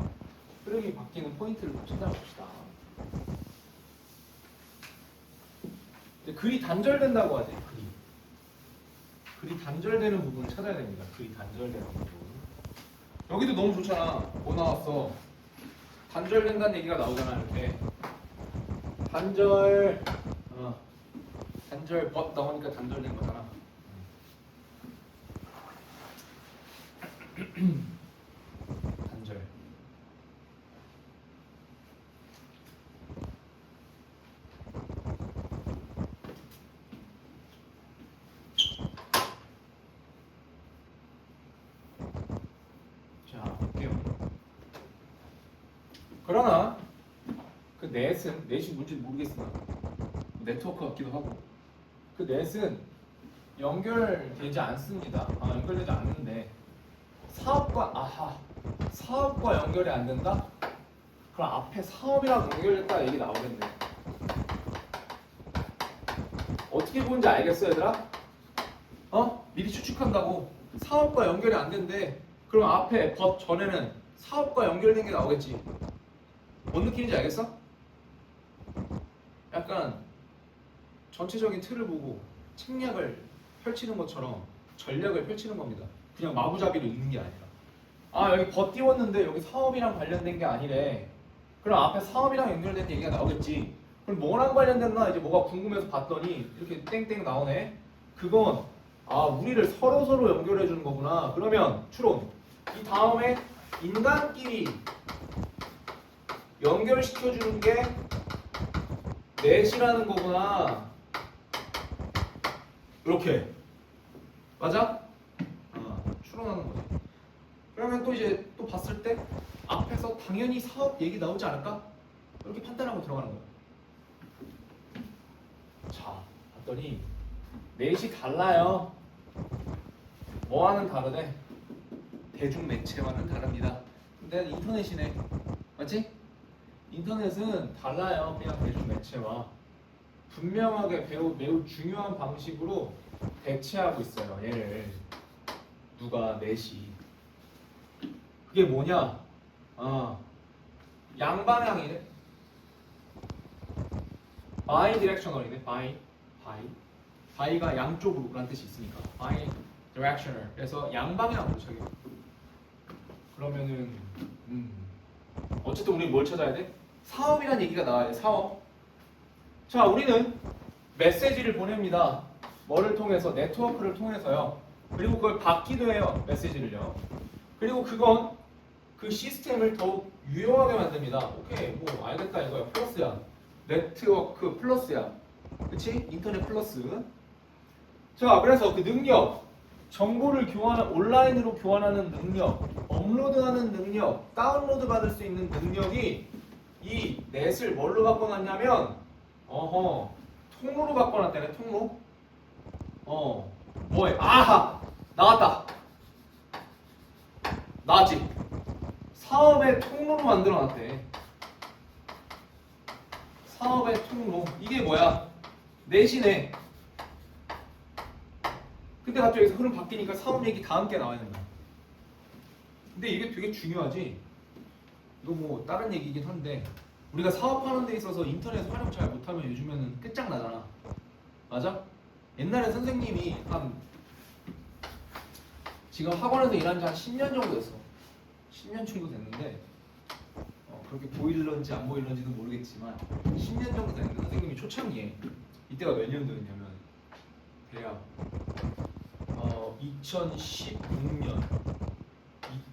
[SPEAKER 1] 흐름이 바뀌는 포인트를 좀 찾아봅시다. 이제 글이 단절된다고 하지. 글이 단절되는 부분을 찾아야 됩니다. 글이 단절되는 부분. 여기도 너무 좋잖아. 뭐 나왔어? 단절된다는 얘기가 나오잖아. 이렇게 단절 벗 나오니까 단절된 거잖아. 단절. 자, 볼게요. 그러나 그 넷이 뭔지 모르겠으나 네트워크 같기도 하고 그 넷은 연결되지 않습니다. 연결되지 않는데 사업과 연결이 안 된다? 그럼 앞에 사업이랑 연결됐다 얘기 나오겠네. 어떻게 보는지 알겠어 얘들아? 미리 추측한다고 사업과 연결이 안 된대. 그럼 앞에 벗 전에는 사업과 연결된 게 나오겠지. 뭔 느낌인지 알겠어? 약간 전체적인 틀을 보고 책략을 펼치는 것처럼 전략을 펼치는 겁니다. 그냥 마구잡이로 읽는 게 아니라 아 여기 버 띄웠는데 여기 사업이랑 관련된 게 아니래. 그럼 앞에 사업이랑 연결된 얘기가 나오겠지. 그럼 뭐랑 관련됐나 이제 뭐가 궁금해서 봤더니 이렇게 땡땡 나오네. 그건 아 우리를 서로 연결해 주는 거구나. 그러면 추론 이 다음에 인간끼리 연결시켜 주는 게 넷이라는 거구나. 이렇게 맞아? 추론하는 거지. 그러면 또 이제 또 봤을 때 앞에서 당연히 사업 얘기 나오지 않을까? 이렇게 판단하고 들어가는 거야. 자, 봤더니 넷이 달라요. 뭐와는 다르대? 대중 매체와는 다릅니다. 근데 인터넷이네. 맞지? 인터넷은 달라요. 그냥 대중 매체와. 분명하게 매우 중요한 방식으로 대체하고 있어요. 얘를. 누가 넷이. 그게 뭐냐? 양방향이네. bidirectional이네. bi가 양쪽으로라는 뜻이 있으니까 bidirectional. 그래서 양방향으로 저기. 그러면은 어쨌든 우리 뭘 찾아야 돼? 사업이란 얘기가 나와야 돼. 사업. 자, 우리는 메시지를 보냅니다. 뭐를 통해서? 네트워크를 통해서요. 그리고 그걸 받기도 해요. 메시지를요. 그리고 그건 그 시스템을 더욱 유용하게 만듭니다. 오케이, 뭐 알겠다 이거야. 플러스야. 네트워크 플러스야. 그치? 인터넷 플러스. 자, 그래서 그 능력, 정보를 온라인으로 교환하는 능력, 업로드하는 능력, 다운로드 받을 수 있는 능력이 이 넷을 뭘로 바꿔놨냐면 통로로 바꿔놨다네. 통로. 뭐해? 아하! 나왔다. 나왔지? 사업의 통로로 만들어놨대. 사업의 통로. 이게 뭐야? 넷이네. 근데 갑자기 여기서 흐름 바뀌니까 사업 얘기 다 함께 나와야 된다. 근데 이게 되게 중요하지? 이거 뭐 다른 얘기긴 한데 우리가 사업하는 데 있어서 인터넷 활용 잘 못하면 요즘에는 끝장나잖아. 맞아? 옛날에 선생님이 지금 학원에서 일한 지 한 10년 정도 됐어. 10년 정도 됐는데 그렇게 보일런지 안 보일런지는 모르겠지만 10년 정도 됐는데 선생님이 초창기에 이때가 몇 년도였냐면 대략 2016년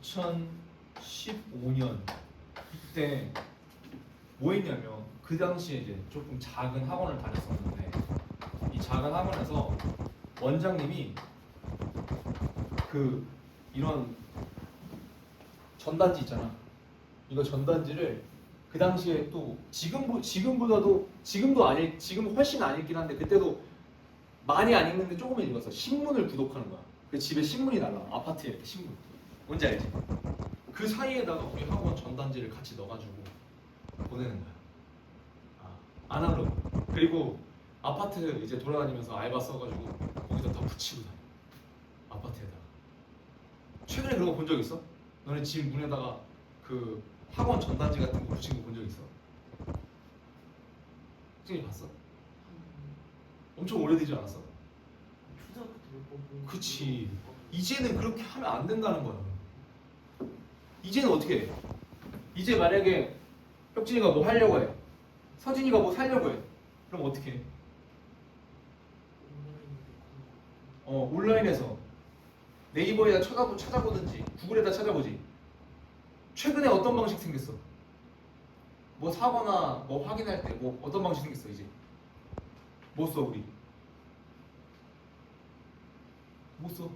[SPEAKER 1] 2015년 이때 뭐 했냐면 그 당시에 이제 조금 작은 학원을 다녔었는데 이 작은 학원에서 원장님이 이런 전단지 있잖아. 이거 전단지를 그 당시에 또 지금보다도 지금 훨씬 안 읽긴 한데 그때도 많이 안 읽는데 조금은 읽었어. 신문을 구독하는 거야. 그 집에 신문이 날라. 아파트에 이렇게 신문. 뭔지 알지? 그 사이에다가 우리 학원 전단지를 같이 넣어가지고 보내는 거야. 아날로그. 그리고 아파트 이제 돌아다니면서 알바 써가지고 거기다 다 붙이고 다녀. 아파트에다가. 최근에 그런 거 본 적 있어? 너네 집 문에다가 그 학원 전단지 같은 거 붙인 거 본 적 있어? 선생님 봤어? 엄청 오래되지 않았어?
[SPEAKER 2] 초등학교 때
[SPEAKER 1] 그치. 이제는 그렇게 하면 안 된다는 거야. 이제는 어떻게 해? 이제 만약에 혁진이가 뭐 하려고 해. 서진이가 뭐 살려고 해. 그럼 어떻게 해? 온라인에서 네이버에다 찾아보든지 구글에다 찾아보지. 최근에 어떤 방식 생겼어? 뭐 사거나 뭐 확인할 때 뭐 어떤 방식 생겼어 이제? 뭐 써 우리? 뭐 써?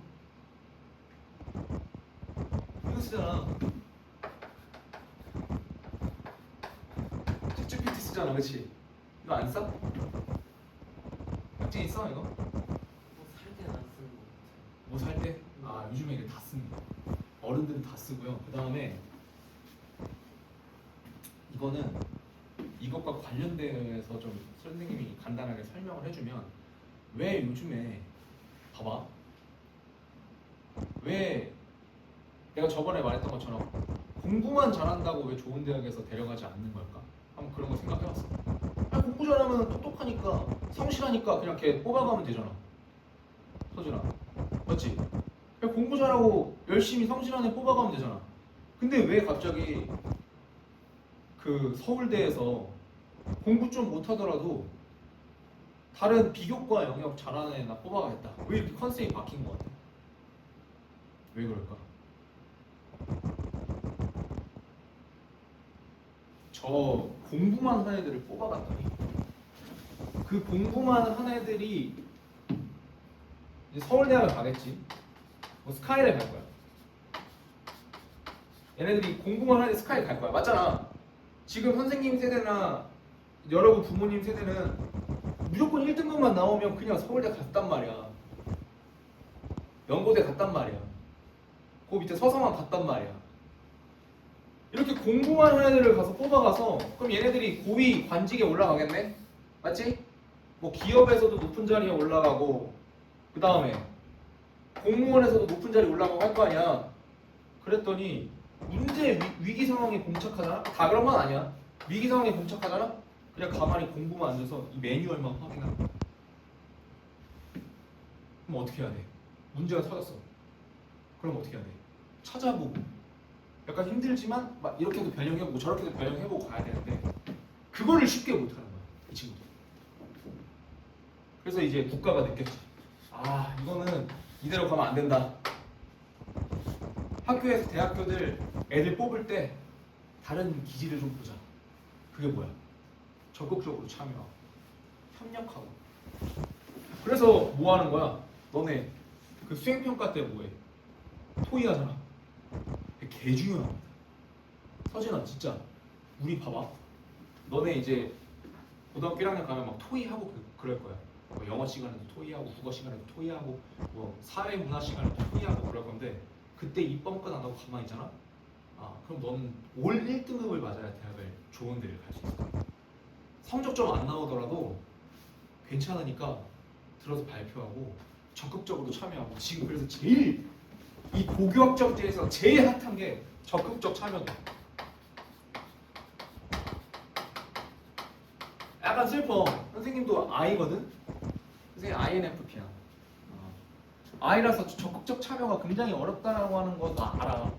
[SPEAKER 1] 이거 쓰잖아. 챗GPT 쓰잖아, 그렇지? 이거 안 써? 혁진이 써 이거?
[SPEAKER 2] 뭐살 때는 안 쓰는 거 같아요.
[SPEAKER 1] 뭐 살 때? 요즘에 이게 다 씁니다. 어른들은 다 쓰고요. 그 다음에 이거는 이것과 관련돼서 좀 선생님이 간단하게 설명을 해주면 왜 요즘에 봐봐. 왜 내가 저번에 말했던 것처럼 공부만 잘한다고 왜 좋은 대학에서 데려가지 않는 걸까? 한번 그런 거 생각해봤어. 공부 잘하면 똑똑하니까 성실하니까 그냥 걔 뽑아가면 되잖아. 서준아, 맞지? 그냥 공부 잘하고 열심히 성실한 애 뽑아가면 되잖아. 근데 왜 갑자기 그 서울대에서 공부 좀 못하더라도 다른 비교과 영역 잘하는 애나 뽑아가겠다. 왜 이렇게 컨셉이 바뀐 것 같아? 왜 그럴까? 저 공부만 한 애들을 뽑아갔더니 그 공부만 한 애들이 이제 서울대학을 가겠지. 뭐 스카이를 갈 거야. 얘네들이 공부만 한 애 스카이 갈 거야. 맞잖아. 지금 선생님 세대나 여러분 부모님 세대는 무조건 1등급만 나오면 그냥 서울대 갔단 말이야. 연고대 갔단 말이야. 그 밑에 서성한 갔단 말이야. 이렇게 공부만 하는 애들을 가서 뽑아가서 그럼 얘네들이 고위 관직에 올라가겠네? 맞지? 뭐 기업에서도 높은 자리에 올라가고 그 다음에 공무원에서도 높은 자리에 올라가고 할 거 아니야. 그랬더니 문제 위기 상황에 봉착하잖아? 다 그런 건 아니야. 위기 상황에 봉착하잖아? 그냥 가만히 공부만 앉아서 이 매뉴얼만 확인하는 거야. 그럼 어떻게 해야 돼? 문제가 터졌어. 그럼 어떻게 해야 돼? 찾아보고 약간 힘들지만 막 이렇게도 변형해보고 저렇게도 변형해보고 가야 되는데 그거를 쉽게 못하는 거야 이 친구들. 그래서 이제 국가가 느꼈지. 아 이거는 이대로 가면 안 된다. 학교에서 대학교들 애들 뽑을 때 다른 기질을 좀 보자. 그게 뭐야? 적극적으로 참여하고 협력하고. 그래서 뭐 하는 거야? 너네 그 수행평가 때 뭐해? 토의하잖아. 개 중요합니다. 서진아 진짜 우리 봐봐. 너네 이제 고등학교 1학년 가면 막 토의하고 그럴 거야. 뭐 영어 시간에도 토의하고 국어 시간에도 토의하고 뭐 사회 문화 시간에도 토의하고 그럴 건데 그때 입법권 안 하고 가만히 있잖아. 아 그럼 너는 올 1등급을 맞아야 대학을 좋은 데를 갈 수 있을 거야. 성적 좀 안 나오더라도 괜찮으니까 들어서 발표하고 적극적으로 참여하고. 지금 그래서 제일 이 고교학점제에서 제일 핫한 게 적극적 참여다. 약간 슬퍼. 선생님도 I거든? 선생님 INFP야. I라서 적극적 참여가 굉장히 어렵다고 하는 건 알아.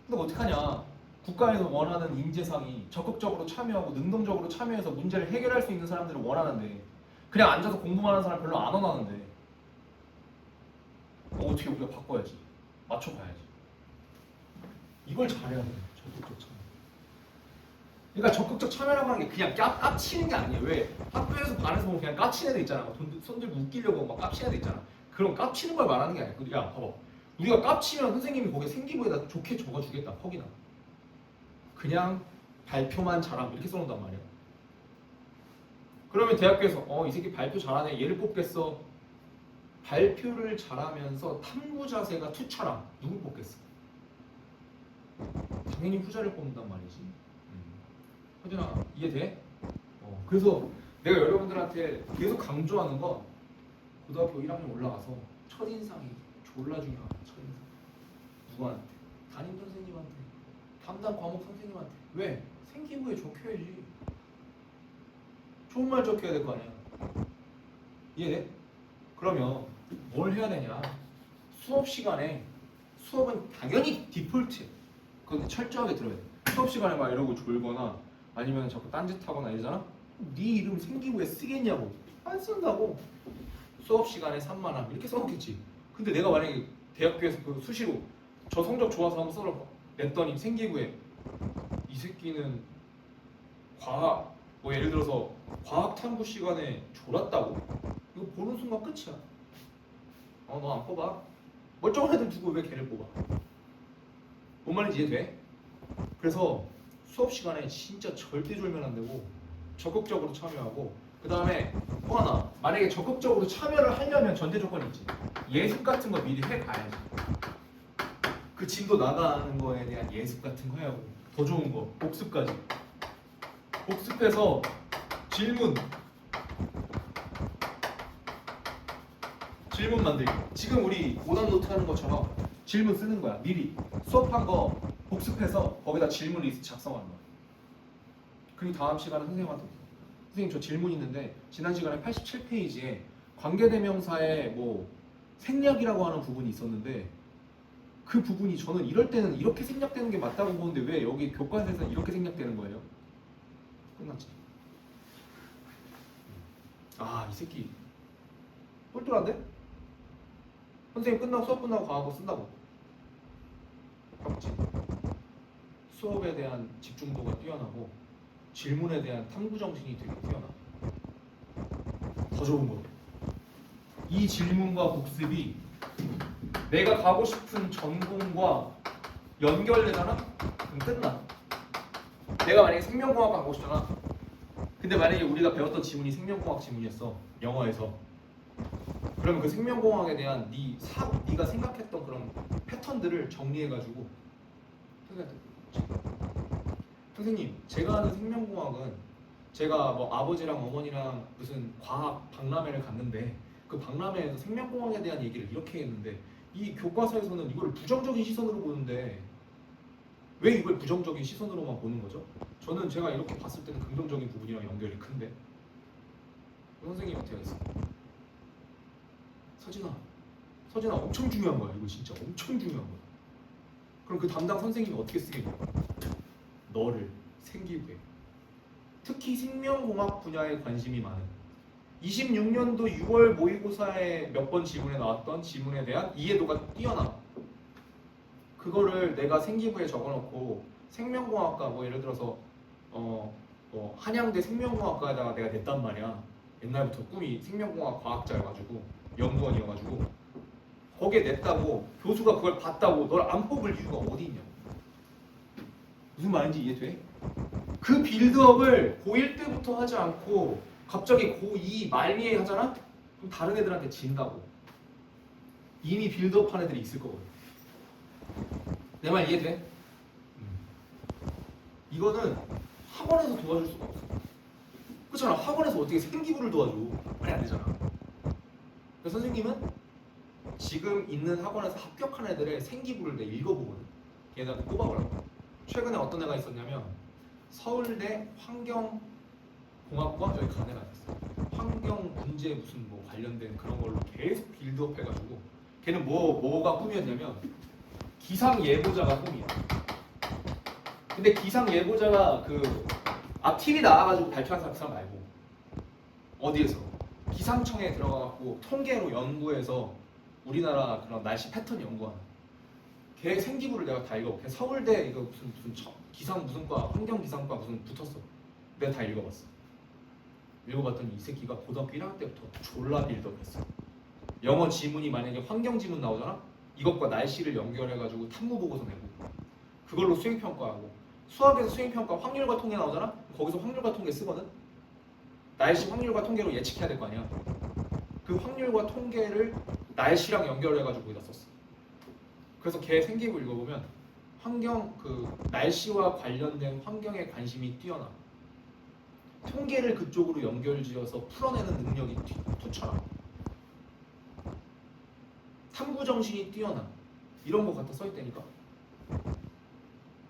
[SPEAKER 1] 근데 어떡하냐. 국가에서 원하는 인재상이 적극적으로 참여하고 능동적으로 참여해서 문제를 해결할 수 있는 사람들을 원하는데 그냥 앉아서 공부만 하는 사람 별로 안 원하는데 어떻게 우리가 바꿔야지. 맞춰가야지. 이걸 잘해야 돼. 적극적 참여. 그러니까 적극적 참여라고 하는 게 그냥 깝치는 게 아니에요. 왜? 학교에서 반에서 보면 그냥 깝치는 애들 있잖아. 손 들고 웃기려고 막 깝치는 애들 있잖아. 그런 깝치는 걸 말하는 게 아니야. 야 봐봐. 우리가 깝치면 선생님이 거기에 생기부에다 좋게 적어주겠다. 퍽이나. 그냥 발표만 잘하면 이렇게 써놓는단 말이야. 그러면 대학교에서 이 새끼 발표 잘하네. 얘를 뽑겠어. 발표를 잘하면서 탐구 자세가 투철함. 누굴 뽑겠어? 당연히 후자를 뽑는단 말이지. 허준아 이해돼? 그래서 내가 여러분들한테 계속 강조하는 건 고등학교 1학년 올라가서 첫인상이 졸라 중요하다. 첫인상. 누구한테? 담임 선생님한테. 담당 과목 선생님한테. 왜? 생기부에 적혀야지. 좋은 말 적혀야 될 거 아니야. 이해돼? 그러면 뭘 해야 되냐? 수업 시간에 수업은 당연히 디폴트. 그건 철저하게 들어야 돼. 수업 시간에 막 이러고 졸거나 아니면 자꾸 딴짓하거나 이러잖아? 네 이름 생기부에 쓰겠냐고. 안 쓴다고. 수업 시간에 3만원 이렇게 써놓겠지. 근데 내가 만약에 대학교에서 그 수시로 저 성적 좋아서 한번 써냈더니 생기부에 이 새끼는 과학 뭐 예를 들어서 과학 탐구 시간에 졸았다고? 이거 보는 순간 끝이야. 너 안 뽑아? 멀쩡한 애들 두고 왜 걔를 뽑아? 뭔 말인지 이해돼? 그래서 수업 시간에 진짜 절대 졸면 안 되고 적극적으로 참여하고 그 다음에 또 하나 만약에 적극적으로 참여를 하려면 전제 조건이 있지. 예습 같은 거 미리 해가야지. 그 진도 나가는 거에 대한 예습 같은 거 해야 하고 더 좋은 거 복습까지. 복습해서 질문 만들기. 지금 우리 오답 노트 하는 것처럼 질문 쓰는 거야. 미리 수업한 거 복습해서 거기다 질문 리스트 작성하는 거야. 그리고 다음 시간에 선생님한테 선생님 저 질문 있는데 지난 시간에 87페이지에 관계대명사의 뭐 생략이라고 하는 부분이 있었는데 그 부분이 저는 이럴 때는 이렇게 생략되는 게 맞다고 보는데 왜 여기 교과서에서는 이렇게 생략되는 거예요? 끝났지. 아, 이 새끼 똘똘한데? 선생님 끝나고 수업 끝나고 과학고 쓴다고. 맞지? 수업에 대한 집중도가 뛰어나고 질문에 대한 탐구 정신이 되게 뛰어나. 더 좋은 거. 이 질문과 복습이 내가 가고 싶은 전공과 연결되잖아? 그럼 끝나. 내가 만약에 생명공학 가고 싶잖아. 근데 만약에 우리가 배웠던 지문이 생명공학 지문이었어. 영어에서. 그러면 그 생명공학에 대한 네가 생각했던 그런 패턴들을 정리해가지고 선생님, 제가 아는 생명공학은 제가 뭐 아버지랑 어머니랑 무슨 과학 박람회를 갔는데 그 박람회에서 생명공학에 대한 얘기를 이렇게 했는데 이 교과서에서는 이걸 부정적인 시선으로 보는데 왜 이걸 부정적인 시선으로만 보는 거죠? 저는 제가 이렇게 봤을 때는 긍정적인 부분이랑 연결이 큰데 선생님 어떻게 하겠어요? 서진아 엄청 중요한 거야. 이거 진짜 엄청 중요한 거야. 그럼 그 담당 선생님이 어떻게 쓰겠냐? 너를 생기부에 특히 생명공학 분야에 관심이 많은 26년도 6월 모의고사에 몇 번 지문에 나왔던 지문에 대한 이해도가 뛰어나. 그거를 내가 생기부에 적어놓고 생명공학과 뭐 예를 들어서 뭐 한양대 생명공학과에다가 내가 냈단 말이야. 옛날부터 꿈이 생명공학 과학자여가지고 연구원이어가지고 거기에 냈다고 교수가 그걸 봤다고 널 안 뽑을 이유가 어디 있냐? 무슨 말인지 이해돼? 그 빌드업을 고1 때부터 하지 않고 갑자기 고2 말미에 하잖아? 그럼 다른 애들한테 진다고. 이미 빌드업한 애들이 있을 거거든. 내 말 이해돼? 이거는 학원에서 도와줄 수가 없어. 그렇잖아. 학원에서 어떻게 생기부를 도와줘? 말이 안 되잖아. 그래서 선생님은 지금 있는 학원에서 합격한 애들의 생기부를 내가 읽어보거든. 걔네한테 뽑아보라고. 최근에 어떤 애가 있었냐면 서울대 환경공학과 여기 간 애가 있었어. 환경 문제 무슨 뭐 관련된 그런 걸로 계속 빌드업 해가지고 걔는 뭐가 꿈이었냐면 기상 예보자가 꿈이야. 근데 기상 예보자가 TV 나와가지고 발표한 사람 말고 어디에서 기상청에 들어가갖고 통계로 연구해서 우리나라 그런 날씨 패턴 연구하는 걔 생기부를 내가 다 읽어. 걔 서울대 이거 무슨 기상 무슨 과 환경 기상과 무슨 붙었어. 내가 다 읽어봤어. 읽어봤더니 이 새끼가 고등학교 1학년 때부터 졸라 빌드업했어. 영어 지문이 만약에 환경 지문 나오잖아. 이것과 날씨를 연결해가지고 탐구 보고서 내고 그걸로 수행 평가하고 수학에서 수행 평가 확률과 통계 나오잖아. 거기서 확률과 통계 쓰거든. 날씨 확률과 통계로 예측해야 될 거 아니야. 그 확률과 통계를 날씨랑 연결해가지고 거기다 썼어. 그래서 걔 생기부 읽어보면 날씨와 관련된 환경에 관심이 뛰어나. 통계를 그쪽으로 연결지어서 풀어내는 능력이 투철하. 탐구 정신이 뛰어나. 이런 거 갖다 써있다니까.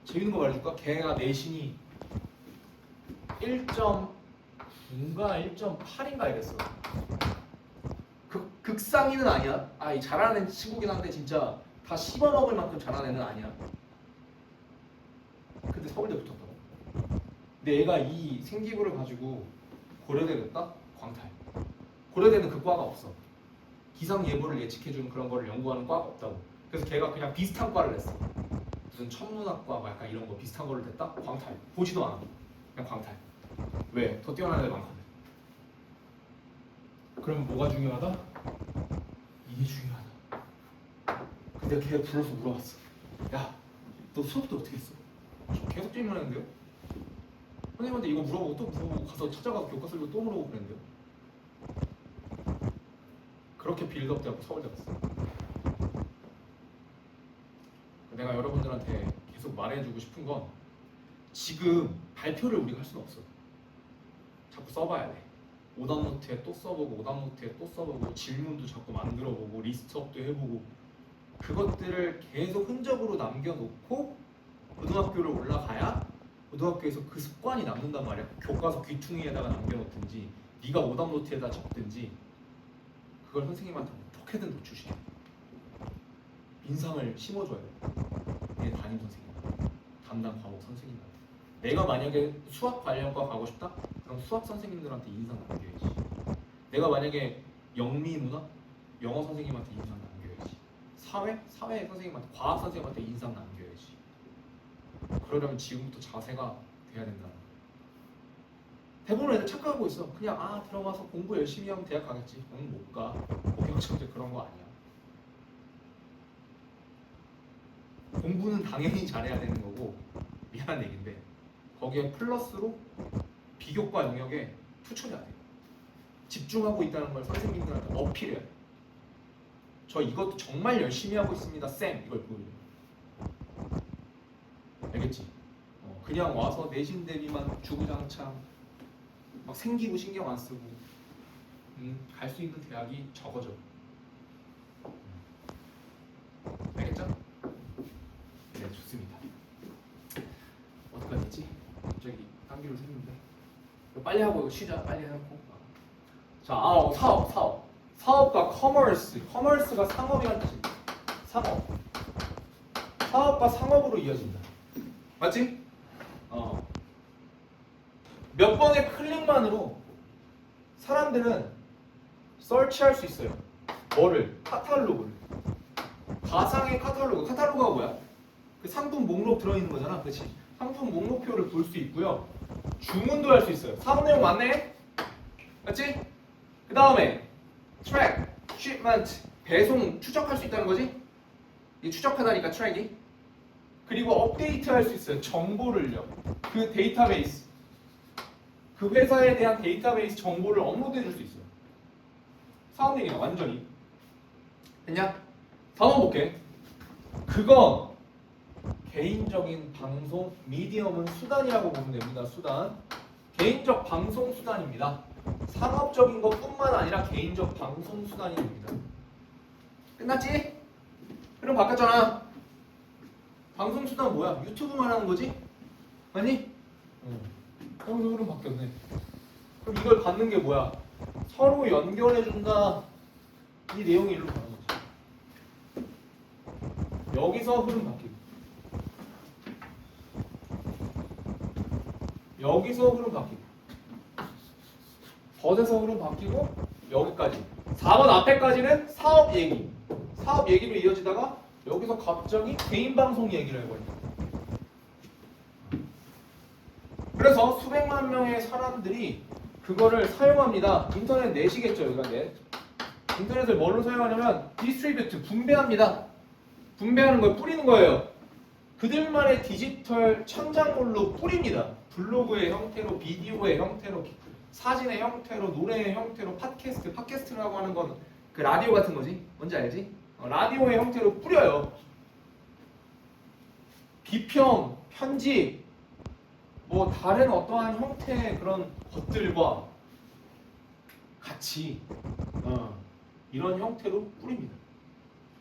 [SPEAKER 1] 재밌는 거 말해줄까? 걔가 내신이 1.9인가 1.8인가 이랬어. 극상위는 아니야. 이 잘하는 친구긴 한데 진짜 다 씹어먹을 만큼 잘하는 애는 아니야. 근데 서울대 붙었다고. 근데 얘가 이 생기부를 가지고 고려대 됐다? 광탈. 고려대는 그 과가 없어. 기상 예보를 예측해주는 그런 거를 연구하는 과가 없다고. 그래서 걔가 그냥 비슷한 과를 냈어. 무슨 천문학과 막 약간 이런 거 비슷한 거를 냈다? 광탈. 보지도 않아. 그냥 광탈. 왜? 더 뛰어난 애들 많거든. 그럼 뭐가 중요하다? 이게 중요하다. 근데 걔 불러서 물어봤어. 야, 너 수업도 어떻게 했어? 계속 질문했는데요? 선생님한테 이거 물어보고 또 물어보고 가서 찾아가서 교과서 읽고 또 물어보고 그랬는데요? 그렇게 빌드업 되고 서울대 갔어. 내가 여러분들한테 계속 말해주고 싶은 건 지금 발표를 우리가 할 수는 없어. 자꾸 써봐야 돼. 오답노트에 또 써보고 오답노트에 또 써보고 질문도 자꾸 만들어보고 리스트업도 해보고 그것들을 계속 흔적으로 남겨놓고 고등학교를 올라가야 고등학교에서 그 습관이 남는단 말이야. 교과서 귀퉁이에다가 남겨놓든지 네가 오답노트에다 적든지 그걸 선생님한테 어떻게든 노출시켜. 인상을 심어줘야 돼. 내 담임 선생님, 담당 과목 선생님한테. 내가 만약에 수학 관련과 가고 싶다? 그럼 수학 선생님들한테 인상 남겨야지. 내가 만약에 영미 문화, 영어 선생님한테 인상 남겨야지. 사회 선생님한테, 과학 선생님한테 인상 남겨야지. 그러려면 지금부터 자세가 돼야 된다. 대부분 애들 착각하고 있어. 그냥 들어가서 공부 열심히 하면 대학 가겠지. 응, 못 가. 고경청제 그런 거 아니야. 공부는 당연히 잘해야 되는 거고, 미안한 얘기인데 거기에 플러스로 비교과 영역에 투철해야 돼. 집중하고 있다는 걸 선생님들한테 어필해야 돼. 저 이것도 정말 열심히 하고 있습니다, 쌤. 이걸 보여줘. 알겠지? 그냥 와서 내신 대비만 주구장창 막 생기고 신경 안 쓰고 갈 수 있는 대학이 적어져. 알겠죠? 네, 좋습니다. 어떡하지 했지? 갑자기 딴기로 생겼는데 빨리 하고 이거 쉬자. 빨리 해놓고. 자, 사업과 커머스가 상업이라는 뜻입니다. 사업과 상업으로 이어진다. 맞지? 몇 번의 클릭만으로 사람들은 서치할 수 있어요. 뭐를? 카탈로그를. 가상의 카탈로그가 뭐야? 그 상품 목록 들어있는 거잖아. 그렇지? 상품 목록표를 볼 수 있고요. 주문도 할 수 있어요. 사업 내용 맞네? 맞지? 그 다음에 트랙, shipment, 배송 추적할 수 있다는 거지? 이 추적하다니까 트랙이. 그리고 업데이트 할 수 있어요. 정보를요. 그 데이터베이스. 그 회사에 대한 데이터베이스 정보를 업로드해 줄 수 있어요. 사업 얘기야 완전히. 됐냐? 다음 볼게. 그건 개인적인 방송, 미디엄은 수단이라고 보면 됩니다. 수단. 개인적 방송 수단입니다. 상업적인 것뿐만 아니라 개인적 방송 수단이 됩니다. 끝났지? 그럼 바꿨잖아. 방송 수단 뭐야? 유튜브 말하는 거지? 아니? 방송 흐름 바뀌었네. 그럼 이걸 받는 게 뭐야? 서로 연결해준다. 이 내용이 일로 가는 거지. 여기서 흐름 바뀌고 여기서 흐름 바뀌고 벗에서 흐름 바뀌고 여기까지 4번 앞에까지는 사업 얘기로 이어지다가 여기서 갑자기 개인 방송 얘기를 해버린다. 그래서 수백만 명의 사람들이 그거를 사용합니다. 인터넷 넷이겠죠. 여기가 넷. 인터넷을 뭘로 사용하냐면 디스트리뷰트, 분배합니다. 분배하는 거예요. 뿌리는 거예요. 그들만의 디지털 창작물로 뿌립니다. 블로그의 형태로, 비디오의 형태로, 사진의 형태로, 노래의 형태로, 팟캐스트라고 하는 건 그 라디오 같은 거지. 뭔지 알지? 라디오의 형태로 뿌려요. 비평, 편집, 뭐 다른 어떠한 형태의 그런 것들과 같이 이런 형태로 뿌립니다.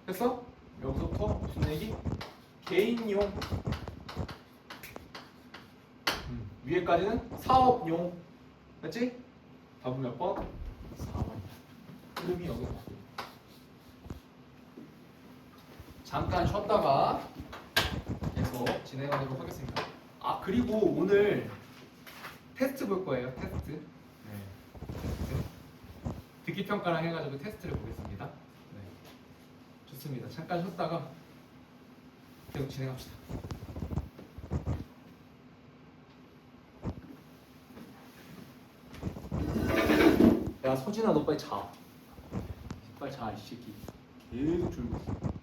[SPEAKER 1] 그래서 여기서부터 무슨 얘기? 개인용, 위에까지는 사업용. 맞지? 답은 몇 번? 4번이다. 흐름이 여기 바뀌고. 잠깐 쉬었다가 계속 진행하도록 하겠습니다. 그리고 오늘 테스트 볼 거예요. 테스트. 테스트. 듣기 평가랑 해가지고 테스트를 보겠습니다. 네. 좋습니다. 잠깐 쉬었다가 계속 진행합시다. 야 서진아, 너 빨리 자. 빨리 자, 이 새끼. 계속 졸고 있어.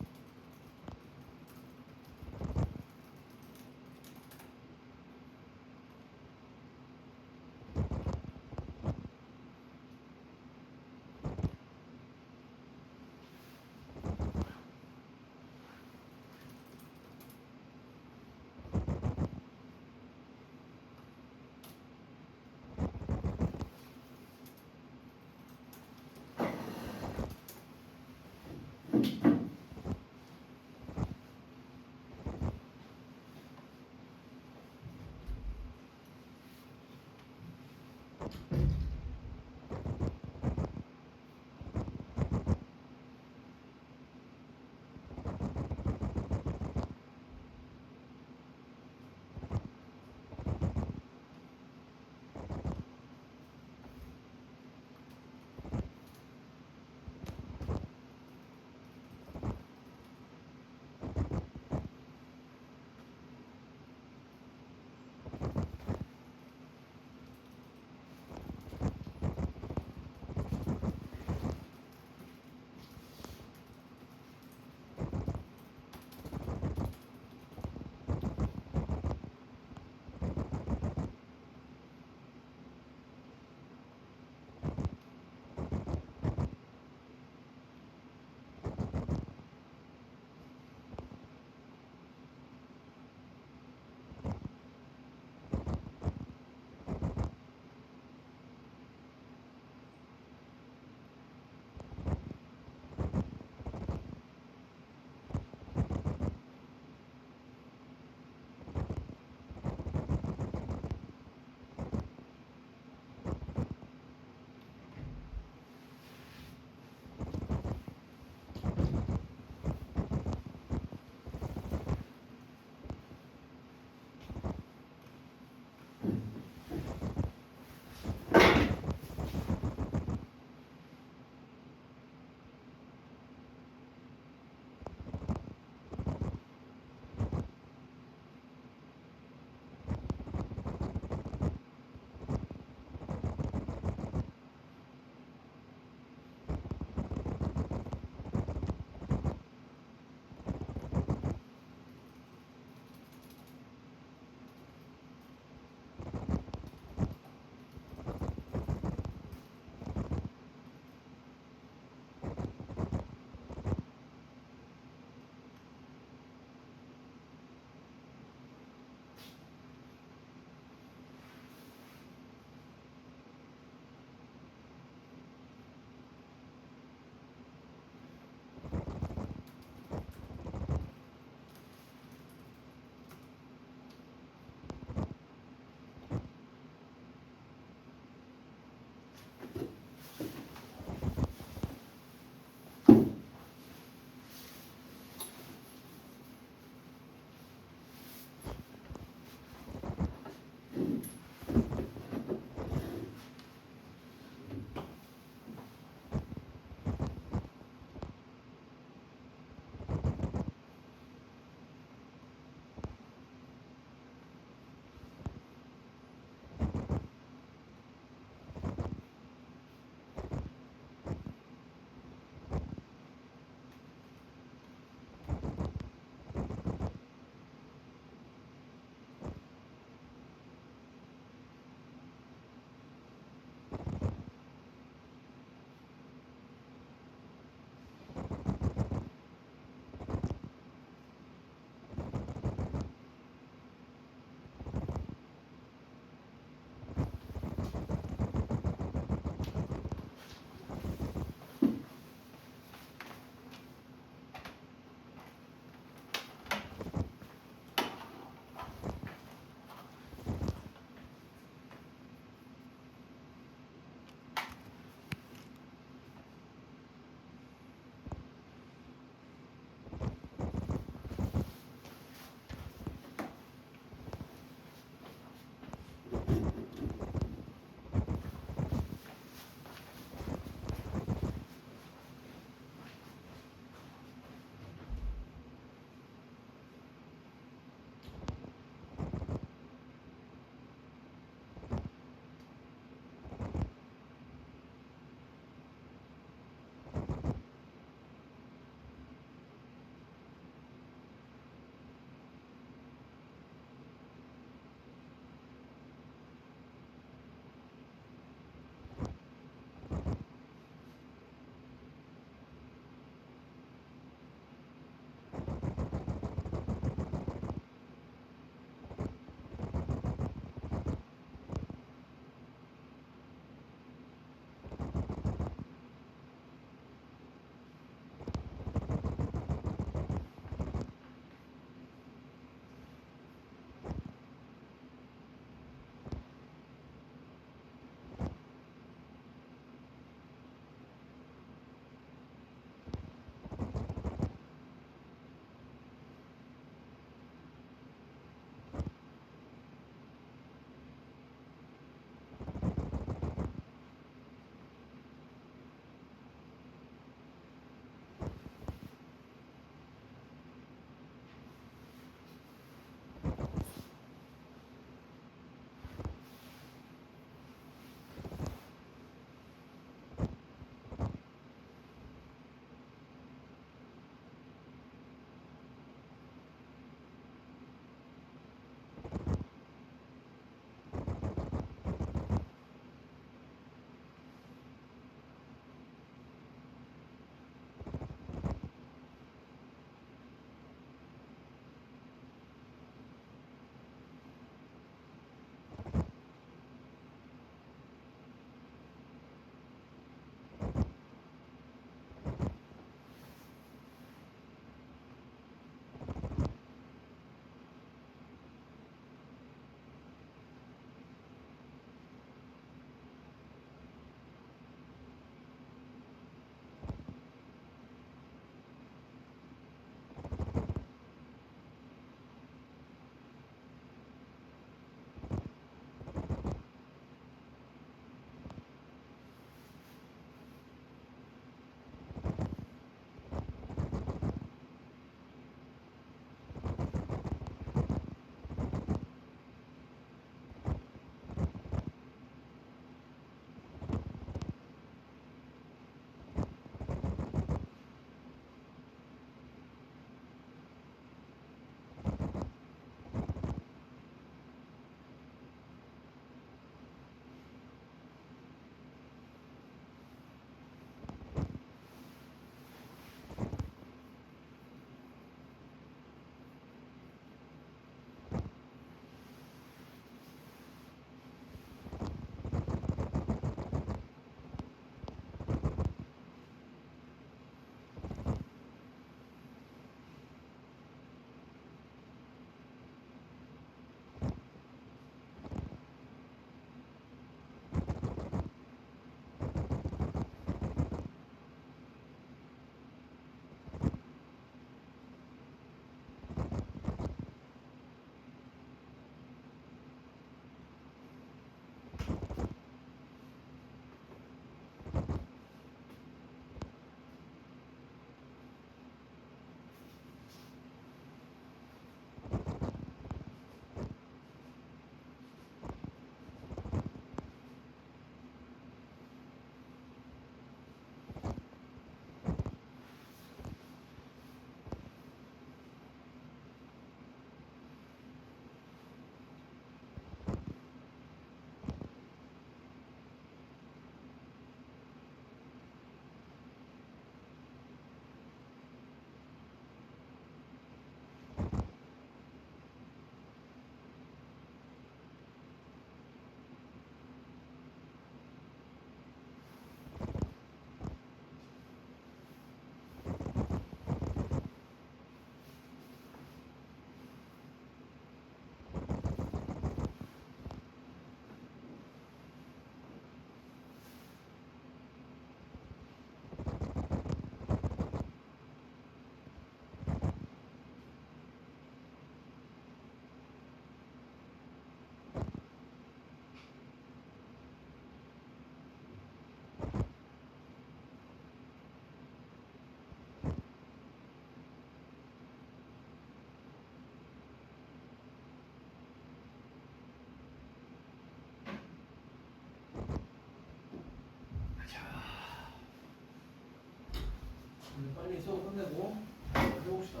[SPEAKER 1] 빨리 수업 끝내고 해봅시다.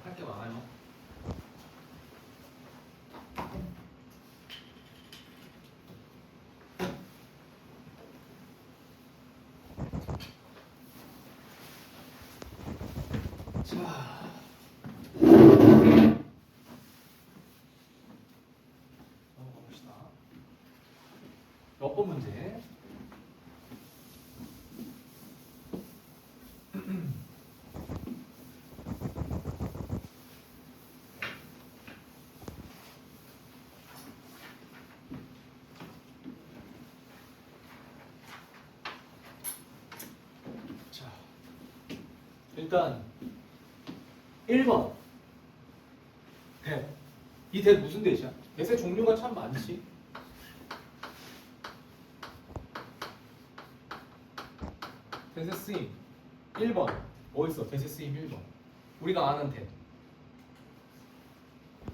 [SPEAKER 1] 할 게 많아요. 자, 넘어가봅시다. 몇 번 문제? 자, 일단 1번 대. 이 대 무슨 대시야? 대세 종류가 참 많지. 대세 쓰임 1번 뭐 있어? 대세 쓰임 1번 우리가 아는 대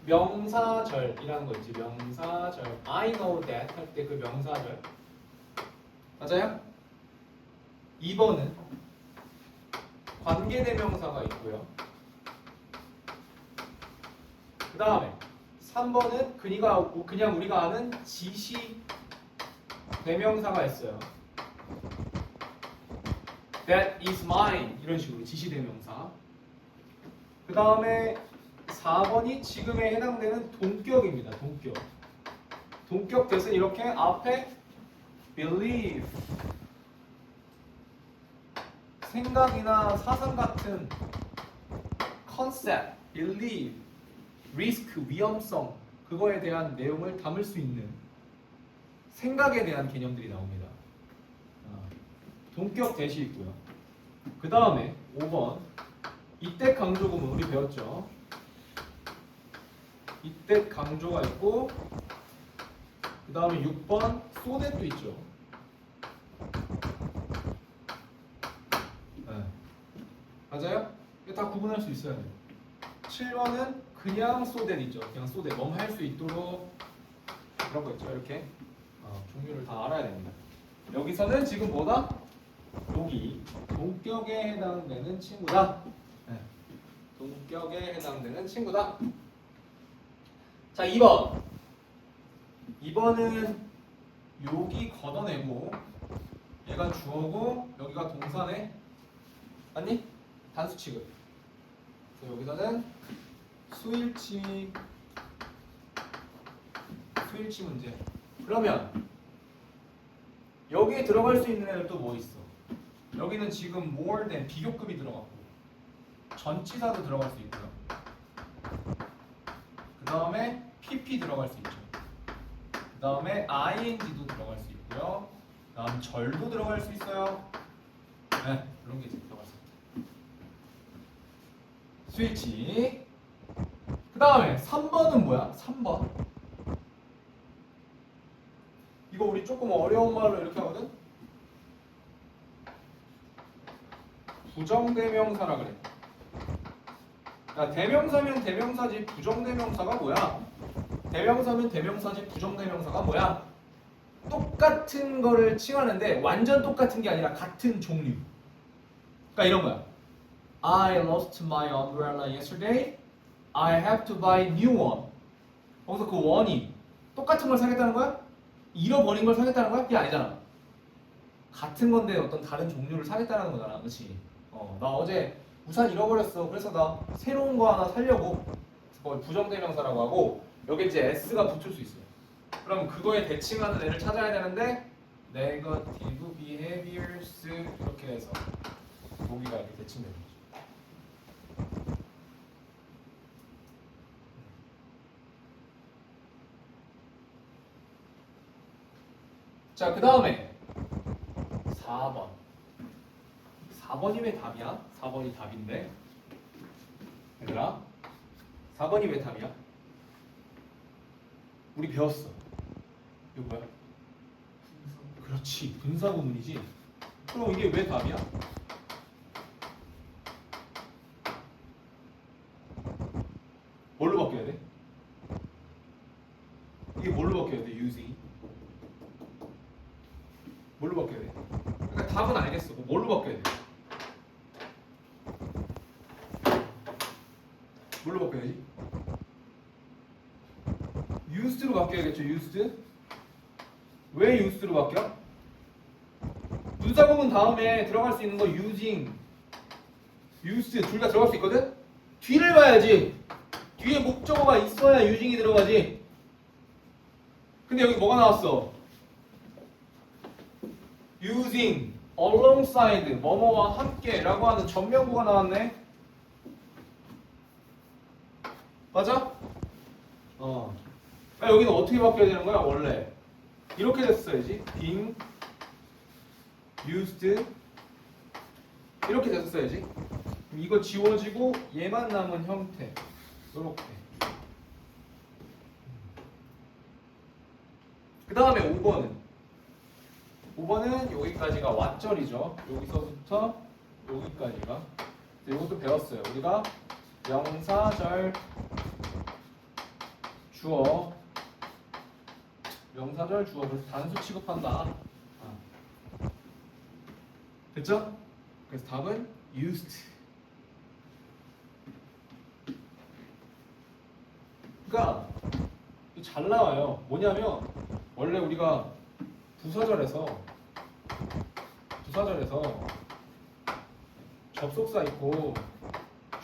[SPEAKER 1] 명사절이라는 거 있지. 명사절 I know that 할 때 그 명사절 맞아요? 2번은 관계대명사가 있고요. 그 다음에 3번은 그냥 우리가 아는 지시 대명사가 있어요. That is mine 이런 식으로 지시 대명사. 그 다음에 4번이 지금에 해당되는 동격입니다. 동격. 동격 대신 이렇게 앞에 believe 생각이나 사상 같은 concept, believe, risk, 위험성 그거에 대한 내용을 담을 수 있는 생각에 대한 개념들이 나옵니다. 동격 대시 있고요. 그 다음에 5번 이때 강조구문 우리 배웠죠. 이때 강조가 있고 그 다음에 6번 소넷도 있죠. 네. 맞아요? 이거 다 구분할 수 있어야 돼요. 7번은 그냥 소댓 있죠. 그냥 소댓 할 수 있도록 그런 거 있죠. 이렇게 종류를 다 알아야 됩니다. 여기서는 지금 뭐다? 여기 동격에 해당되는 친구다. 네. 동격에 해당되는 친구다. 자 2번 2번은 여기 걷어내고 얘가 주어고 여기가 동사네. 맞니? 단수 취급. 그래서 여기서는 수일치 문제. 그러면 여기에 들어갈 수 있는 애들 또 뭐 있어? 여기는 지금 more than 비교급이 들어갔고 전치사도 들어갈 수 있고요. 그 다음에 pp 들어갈 수 있죠. 그 다음에 ing도 들어갈 수 있고요. 그 다음 절도 들어갈 수 있어요. 네, 그런 게 이제 들어갈 수 있죠. 스위치. 그 다음에 3번은 뭐야? 3번. 이거 우리 조금 어려운 말로 이렇게 하거든? 부정대명사라 그래. 야, 대명사면 대명사지 부정대명사가 뭐야? 대명사면 대명사지 부정대명사가 뭐야? 똑같은 거를 칭하는데 완전 똑같은 게 아니라 같은 종류. 그러니까 이런 거야. I lost my umbrella yesterday. I have to buy new one. 거기서 그 one이 똑같은 걸 사겠다는 거야? 잃어버린 걸 사겠다는 거야? 그게 아니잖아. 같은 건데 어떤 다른 종류를 사겠다는 거잖아. 그렇지? 나 어제 우산 잃어버렸어. 그래서 나 새로운 거 하나 사려고. 그걸 부정대명사라고 하고 여기 이제 s가 붙을 수 있어요. 그럼 그거에 대칭하는 애를 찾아야 되는데 negative behaviors 이렇게 해서 여기가 이렇게 대칭되는 거죠. 자, 그 다음에 4번. 4번이 왜 답이야? 4번이 답인데. 얘들아, 4번이 왜 답이야? 우리 배웠어. 이거 뭐야? 그렇지, 분사구문이지. 그럼 이게 왜 답이야? 뭘로 바뀌어야 돼? 이게 뭘로 바뀌어야 돼? using. 뭘로 바뀌어야 돼? 그러니까 답은 알겠어. 뭘로 바뀌어야 돼? 바뀌어야겠죠. used. 왜 used로 바뀌어? 분사구문 다음에 들어갈 수 있는 거 using, used 둘 다 들어갈 수 있거든? 뒤를 봐야지. 뒤에 목적어가 있어야 using이 들어가지. 근데 여기 뭐가 나왔어? using, alongside, 뭐뭐와 함께 라고 하는 전면구가 나왔네. 맞아? 여기는 어떻게 바뀌어야 되는 거야? 원래 이렇게 됐어야지. being used 이렇게 됐었어야지. 그럼 이거 지워지고 얘만 남은 형태 이렇게. 그 다음에 5번은 여기까지가 왓절이죠. 여기서부터 여기까지가. 이것도 배웠어요. 우리가 명사절 주어, 명사절 주어, 그래서 단수 취급한다. 됐죠? 그래서 답은 used. 그러니까 잘 나와요. 뭐냐면 원래 우리가 부사절에서 접속사 있고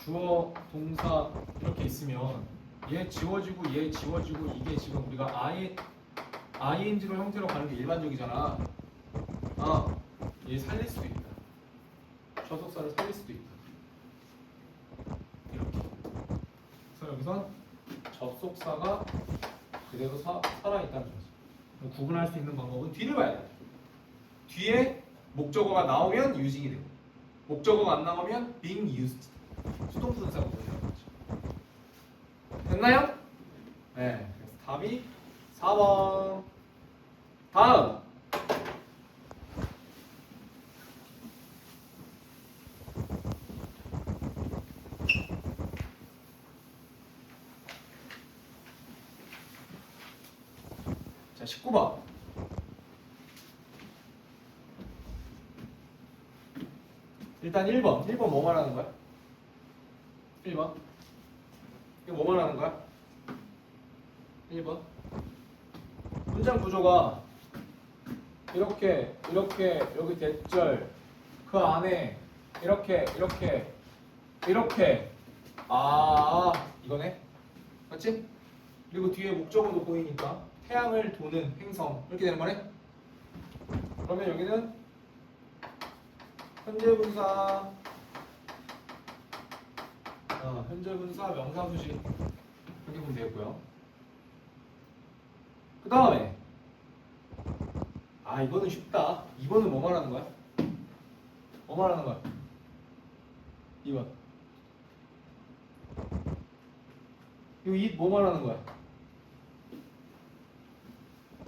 [SPEAKER 1] 주어, 동사 이렇게 있으면 얘 지워지고 얘 지워지고 이게 지금 우리가 ing로 형태로 가는 게 일반적이잖아. 얘 살릴 수도 있다. 접속사를 살릴 수도 있다. 이렇게. 그래서 여기선 접속사가 그대로 살아있다는 거지. 구분할 수 있는 방법은 뒤를 봐야 돼. 뒤에 목적어가 나오면 using이 되고 목적어가 안 나오면 being used. 수동분사가 되는 거죠. 됐나요? 네. 그래서 답이 4번. 다음. 자, 19번. 일단 1번. 1번 뭐 말하는 거야? 1번. 이거 뭐 말하는 거야? 1번. 문장 구조가 이렇게 여기 대절 그 안에 이렇게 이거네. 맞지? 그리고 뒤에 목적어도 보이니까 태양을 도는 행성 이렇게 되는 거네. 그러면 여기는 현재 분사 명사수식 이렇게 보면 되겠고요. 그 다음에 이거는 쉽다. 2번은 뭐 말하는 거야? 뭐 말하는 거야? 2번 이거 뭐 말하는 거야?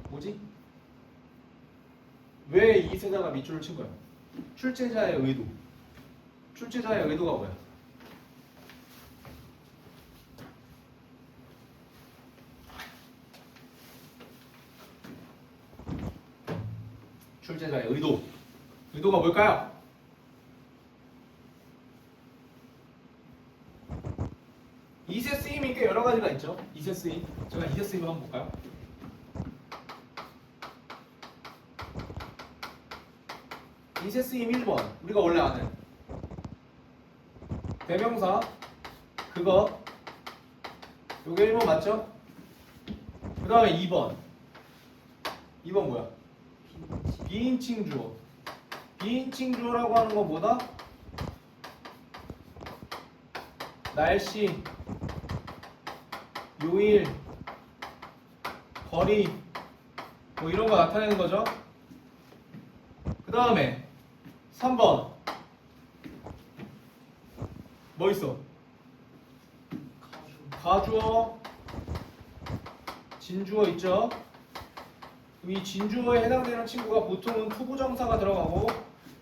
[SPEAKER 1] 뭐지? 왜 이 세자가 밑줄을 친 거야? 출제자의 의도. 출제자의 의도가 뭐야? 출제자의 의도. 의도가 뭘까요? 이세 쓰임이 꽤 여러 가지가 있죠. 이세 쓰임. 제가 이세 쓰임을 한번 볼까요? 이세 쓰임 1번. 우리가 원래 아는 대명사 그거 요게 1번 맞죠? 그 다음에 2번. 2번 뭐야? 비인칭 주어. 비인칭 주어라고 하는 건 뭐다? 날씨, 요일, 거리 뭐 이런 거 나타내는 거죠. 그 다음에 3번 뭐 있어? 가주어, 진주어 있죠? 이 진주어에 해당되는 친구가 보통은 투부정사가 들어가고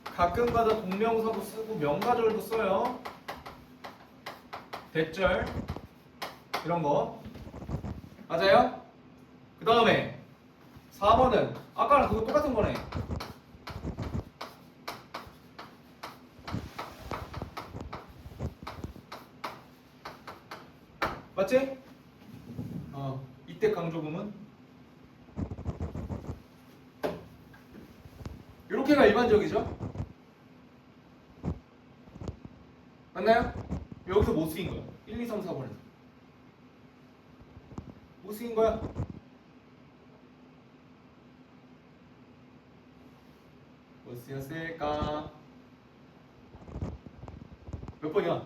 [SPEAKER 1] 가끔가다 동명사도 쓰고 명사절도 써요. 대절 이런 거 맞아요? 그 다음에 4번은 아까랑 그거 똑같은 거네. 맞지? 이때 강조금은 이렇게가 일반적이죠? 맞나요? 여기서 못 쓰인 거야. 1, 2, 3, 4번에서 못 쓰인 거야. 못 쓰였을까? 몇 번이야?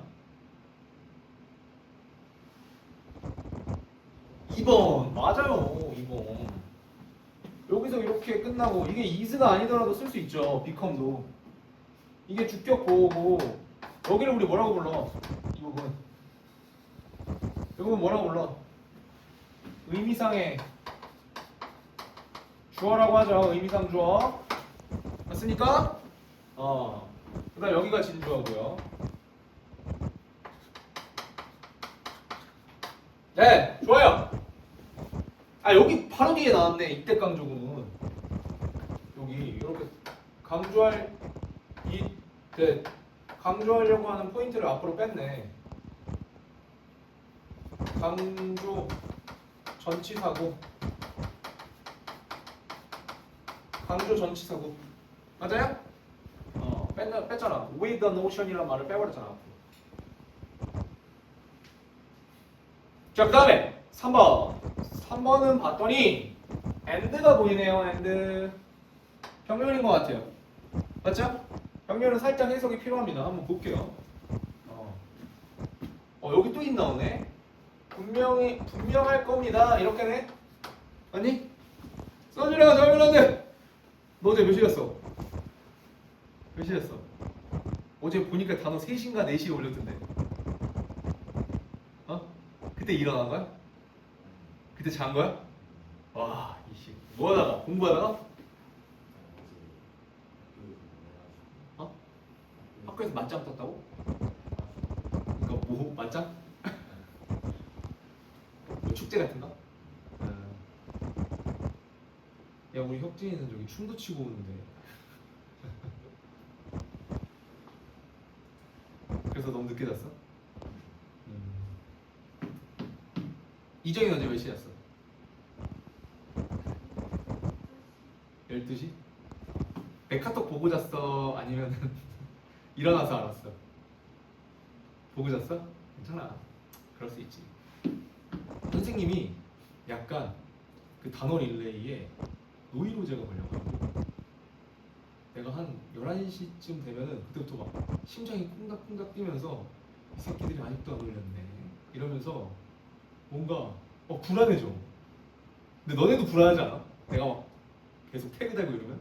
[SPEAKER 1] 2번. 맞아요. 2번. 여기서 이렇게 끝나고 이게 is가 아니더라도 쓸 수 있죠. become도. 이게 주격 보호고 여기를 우리 뭐라고 불러? 이 부분. 이 부분 뭐라고 불러? 의미상의 주어라고 하죠. 의미상 주어. 맞습니까? 그 다음 여기가 진주어고요. 네, 좋아요. 아, 여기 바로 뒤에 나왔네. 이때 강조구문. 여기 이렇게 강조할 강조하려고 하는 포인트를 앞으로 뺐네. 강조 전치사고. 강조 전치사고. 맞아요? 뺐잖아. with the notion이라는 말을 빼버렸잖아. 자, 그 다음에 3번. 3번은 봤더니 and가 보이네요. and. 병렬인 것 같아요. 맞죠? 병렬은 살짝 해석이 필요합니다. 한번 볼게요. 여기 또 나오네. 분명할 겁니다. 이렇게네. 아니? 써주려고 설명하는데 너 어제 몇 시였어? 몇 시였어? 어제 보니까 단어 3시인가 4시에 올렸던데. 그때 일어난 거야? 그때 잔 거야? 와, 이씨. 뭐 하다가? 공부하다가? 학교에서 맞짱 떴다고? 그러니까 뭐? 맞짱? 뭐 축제 같은가? 야, 우리 혁진이는 저기 춤도 추고 오는데. 그래서 너무 늦게 잤어? 이정이 언제 몇 시였어? 12시? 내 카톡 보고 잤어? 아니면 일어나서 알았어? 보고 잤어? 괜찮아. 그럴 수 있지. 선생님이 약간 그 단어 릴레이에 노이로제가 걸려가지고 내가 한 11시쯤 되면은 그때부터 막 심장이 콩닥콩닥 뛰면서 이 새끼들이 아직도 안 올렸네 이러면서 뭔가 불안해져. 근데 너네도 불안하지 않아? 내가 막 계속 태그 달고 이러면?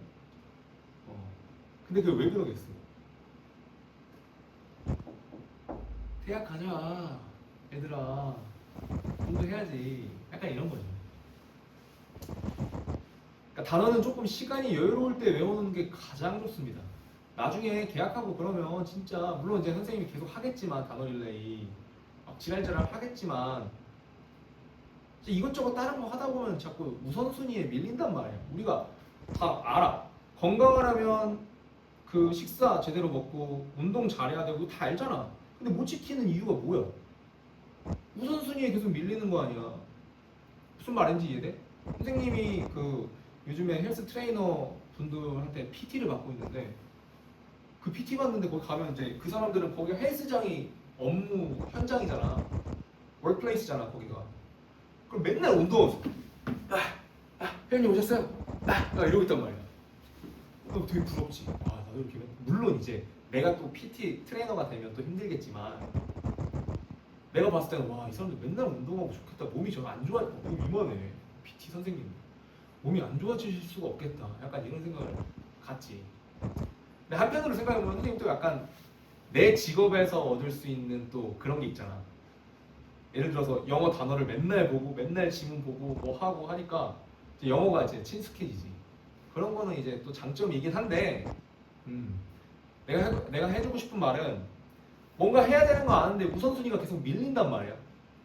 [SPEAKER 1] 근데 그게 왜 그러겠어? 대학 가자 얘들아, 공부해야지. 약간 이런 거죠. 그러니까 단어는 조금 시간이 여유로울 때 외우는 게 가장 좋습니다. 나중에 계약하고 그러면 진짜 물론 이제 선생님이 계속 하겠지만 단어 릴레이 막 지랄지랄 하겠지만 이것저것 다른 거 하다 보면 자꾸 우선순위에 밀린단 말이야. 우리가 다 알아. 건강하려면 그 식사 제대로 먹고 운동 잘해야 되고 다 알잖아. 근데 못 지키는 이유가 뭐야? 우선순위에 계속 밀리는 거 아니야. 무슨 말인지 이해돼? 선생님이 그 요즘에 헬스 트레이너 분들한테 PT를 받고 있는데 그 PT 받는데 거기 가면 이제 그 사람들은 거기 헬스장이 업무 현장이잖아. 월플레이스잖아 거기가. 그럼 맨날 운동하면서 회원님 오셨어요? 이러고 있단 말이야. 되게 부럽지. 나도 이렇게. 물론 이제 내가 또 PT 트레이너가 되면 또 힘들겠지만 내가 봤을 때는 와, 이 사람들 맨날 운동하고 좋겠다. 몸이 전 안 좋아. 몸이 이만해. PT 선생님 몸이 안 좋아지실 수가 없겠다. 약간 이런 생각을 갖지. 근데 한편으로 생각해보면 선생님 또 약간 내 직업에서 얻을 수 있는 또 그런 게 있잖아. 예를 들어서 영어 단어를 맨날 보고 맨날 지문 보고 뭐 하고 하니까 이제 영어가 이제 친숙해지지. 그런 거는 이제 또 장점이긴 한데 내가 해주고 싶은 말은 뭔가 해야 되는 거 아는데 우선순위가 계속 밀린단 말이야.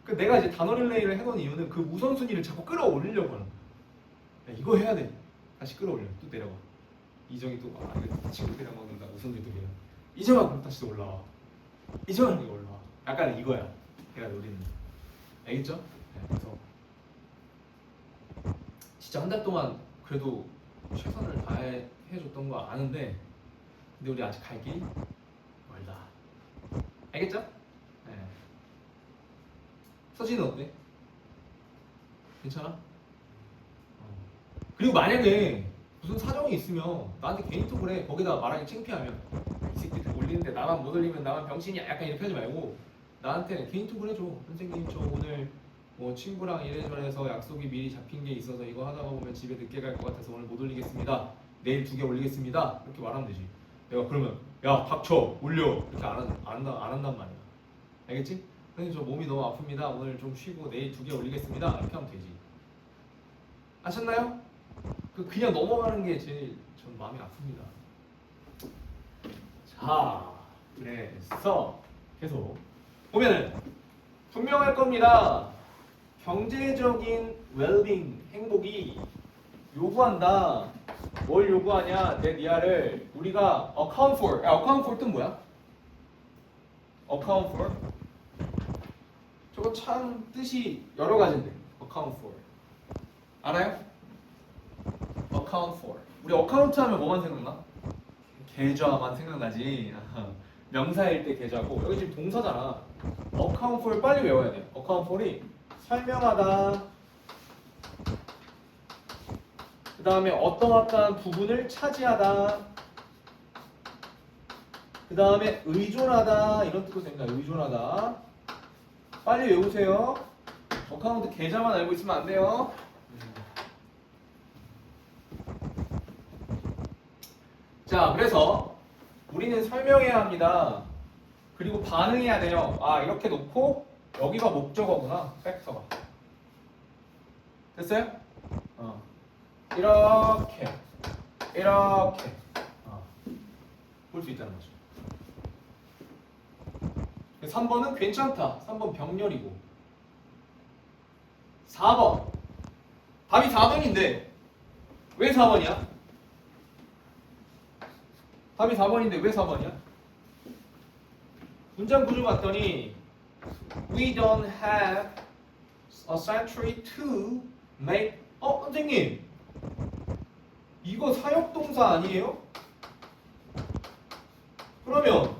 [SPEAKER 1] 그 내가 이제 단어 릴레이를 해놓은 이유는 그 우선순위를 자꾸 끌어올리려고 하는 거야. 야, 이거 해야 돼. 다시 끌어올려. 또 내려와. 이정이 또 이거 친구들이랑 먹는다. 우선순위들이야. 이정아 그럼 다시 또 올라와. 이정아 이거 올라와. 약간 이거야. 내가 노리는. 알겠죠? 네, 그래서 진짜 한 달 동안 그래도 최선을 다해 해줬던 거 아는데 근데 우리 아직 갈 길이 멀다. 알겠죠? 네. 서진은 어때? 괜찮아? 그리고 만약에 무슨 사정이 있으면 나한테 개인톡을 해. 거기다 말하기 창피하면 이 새끼들 올리는데 나만 못 올리면 나만 병신이야. 약간 이렇게 하지 말고 나한테 개인톡을 해줘. 선생님 저 오늘 뭐 친구랑 이래저래서 약속이 미리 잡힌 게 있어서 이거 하다가 보면 집에 늦게 갈 것 같아서 오늘 못 올리겠습니다. 내일 2개 올리겠습니다. 이렇게 말하면 되지. 내가 그러면 야 닥쳐 올려 이렇게 안 한단 말이야. 알겠지? 선생님 저 몸이 너무 아픕니다. 오늘 좀 쉬고 내일 2개 올리겠습니다. 이렇게 하면 되지. 아셨나요? 그냥 넘어가는 게 제일 전 마음이 아픕니다. 자, 그래서 계속 보면은 분명할 겁니다. 경제적인 웰빙, 행복이 요구한다. 뭘 요구하냐? 내 니아를 우리가 account for. account for 뜻 뭐야? account for. 저거 참 뜻이 여러 가지인데. account for. 알아요? account for. 우리 어카운트 하면 뭐만 생각나? 계좌만 생각나지. 명사일 때 계좌고 여기 지금 동사잖아. account for 빨리 외워야 돼요. account for이 설명하다. 그 다음에 어떠한 부분을 차지하다. 그 다음에 의존하다. 이런 뜻도 됩니다. 의존하다. 빨리 외우세요. 어카운트 계좌만 알고 있으면 안 돼요. 자, 그래서 우리는 설명해야 합니다. 그리고 반응해야 돼요. 아, 이렇게 놓고 여기가 목적어구나. 팩터가. 됐어요? 이렇게 볼 수 있다는 거죠. 3번은 괜찮다. 3번 병렬이고 4번 답이 4번인데 왜 4번이야? 답이 4번인데 왜 4번이야? 문장 구조 봤더니 We don't have a century to make 선생님 이거 사역동사 아니에요? 그러면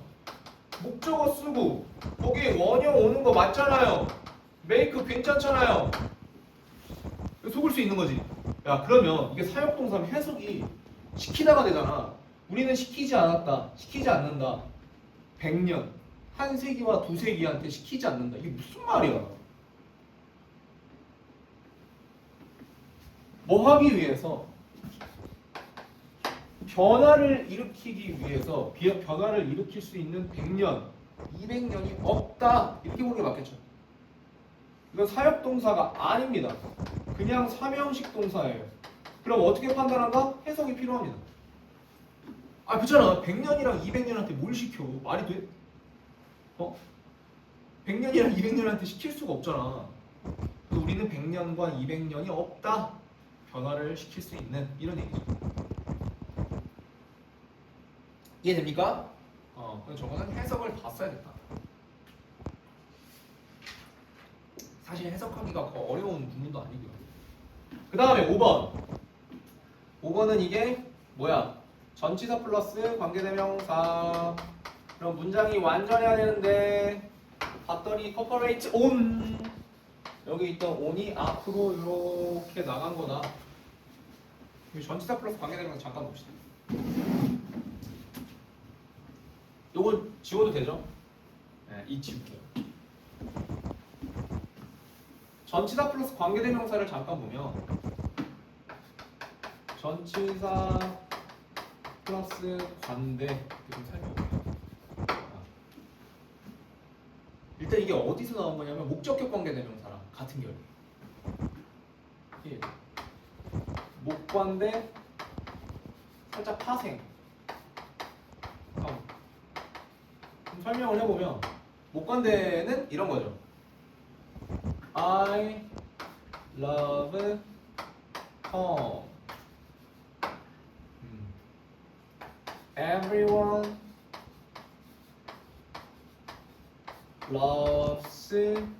[SPEAKER 1] 목적어 쓰고 거기에 원형 오는 거 맞잖아요. make 괜찮잖아요. 속을 수 있는 거지. 야 그러면 이게 사역동사면 해석이 시키다가 되잖아. 우리는 시키지 않았다. 시키지 않는다. 100년, 한 세기와 두 세기한테 시키지 않는다. 이게 무슨 말이야? 뭐 하기 위해서? 변화를 일으키기 위해서 변화를 일으킬 수 있는 100년, 200년이 없다. 이렇게 보는 게 맞겠죠. 이건 사역동사가 아닙니다. 그냥 사명식 동사예요. 그럼 어떻게 판단한다? 해석이 필요합니다. 아 그렇잖아. 100년이랑 200년한테 뭘 시켜? 말이 돼? 100년이랑 200년한테 시킬 수가 없잖아. 그래서 우리는 100년과 200년이 없다. 변화를 시킬 수 있는 이런 얘기죠. 이해됩니까? 저거는 해석을 봤어야겠다. 사실 해석하기가 어려운 부분도 아니고요. 그 다음에 5번. 5번은 이게 뭐야? 전치사 플러스 관계대명사. 그럼 문장이 완전해야 되는데 봤더니 corporate on 여기 있던 on이 앞으로 이렇게 나간 거다. 전치사 플러스 관계대명사 잠깐 봅시다. 요거 지워도 되죠? 네, 이 지울게요. 전치사 플러스 관계대명사를 잠깐 보면 전치사 플러스 관대 좀 살펴볼게요. 일단 이게 어디서 나온 거냐면 목적격 관계대명사랑 같은 결이. 예. 목관대 살짝 파생. 좀 설명을 해보면 목관대는 이런 거죠. I love home. Everyone loves him.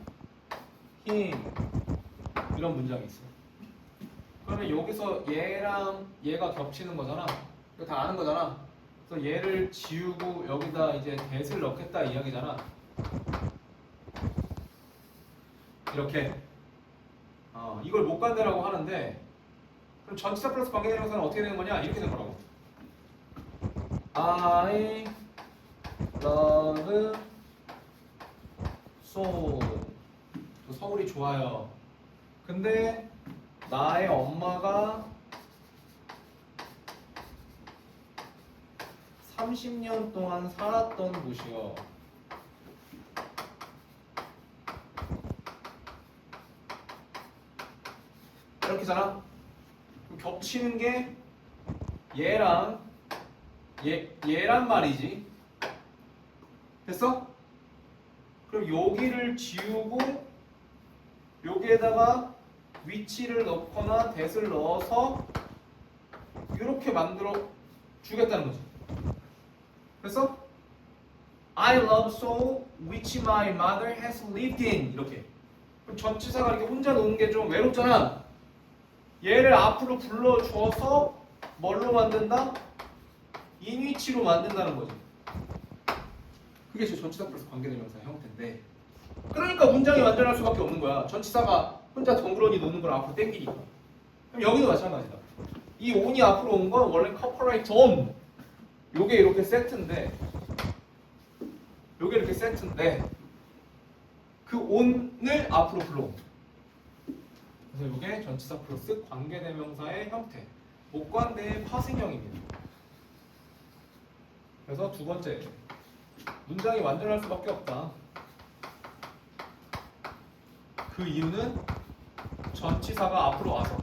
[SPEAKER 1] 이런 문장이 있어요. 그러면 그다음에 여기서 얘랑 얘가 겹치는 거잖아. 이거 다 아는 거잖아. 그래서 얘를 지우고 여기다 이제 that을 넣겠다 이야기잖아. 이렇게. 이걸 못 간다라고 하는데 그럼 전치사 플러스 관계대명사는 어떻게 되는 거냐? 이렇게 되는 거라고. I love 서울. 서울이 좋아요. 근데 나의 엄마가 30년 동안 살았던 곳이요. 이렇게잖아. 겹치는 게 얘랑 얘란 말이지. 됐어? 그럼 여기를 지우고 여기에다가 위치를 넣거나 that을 넣어서 이렇게 만들어 주겠다는 거지. 그래서 I love Seoul, which my mother has lived in. 이렇게. 그럼 전치사가 이렇게 혼자 노는 게 좀 외롭잖아. 얘를 앞으로 불러줘서 뭘로 만든다? 인위치로 만든다는 거지. 그게 제 전치사 플러스 관계대명사 형태인데. 그러니까 문장이 완전할 수밖에 없는 거야. 전치사가 혼자 덩그러니 노는 걸 앞으로 당기니까. 그럼 여기도 마찬가지다. 이 on이 앞으로 온 건 원래 corporate on. 요게 이렇게 세트인데 요게 이렇게 세트인데 그 on을 앞으로 불러온. 그래서 요게 전치사 플러스 관계대명사의 형태. 목관대의 파생형입니다. 그래서 두 번째, 문장이 완전할 수밖에 없다. 그 이유는 전치사가 앞으로 와서.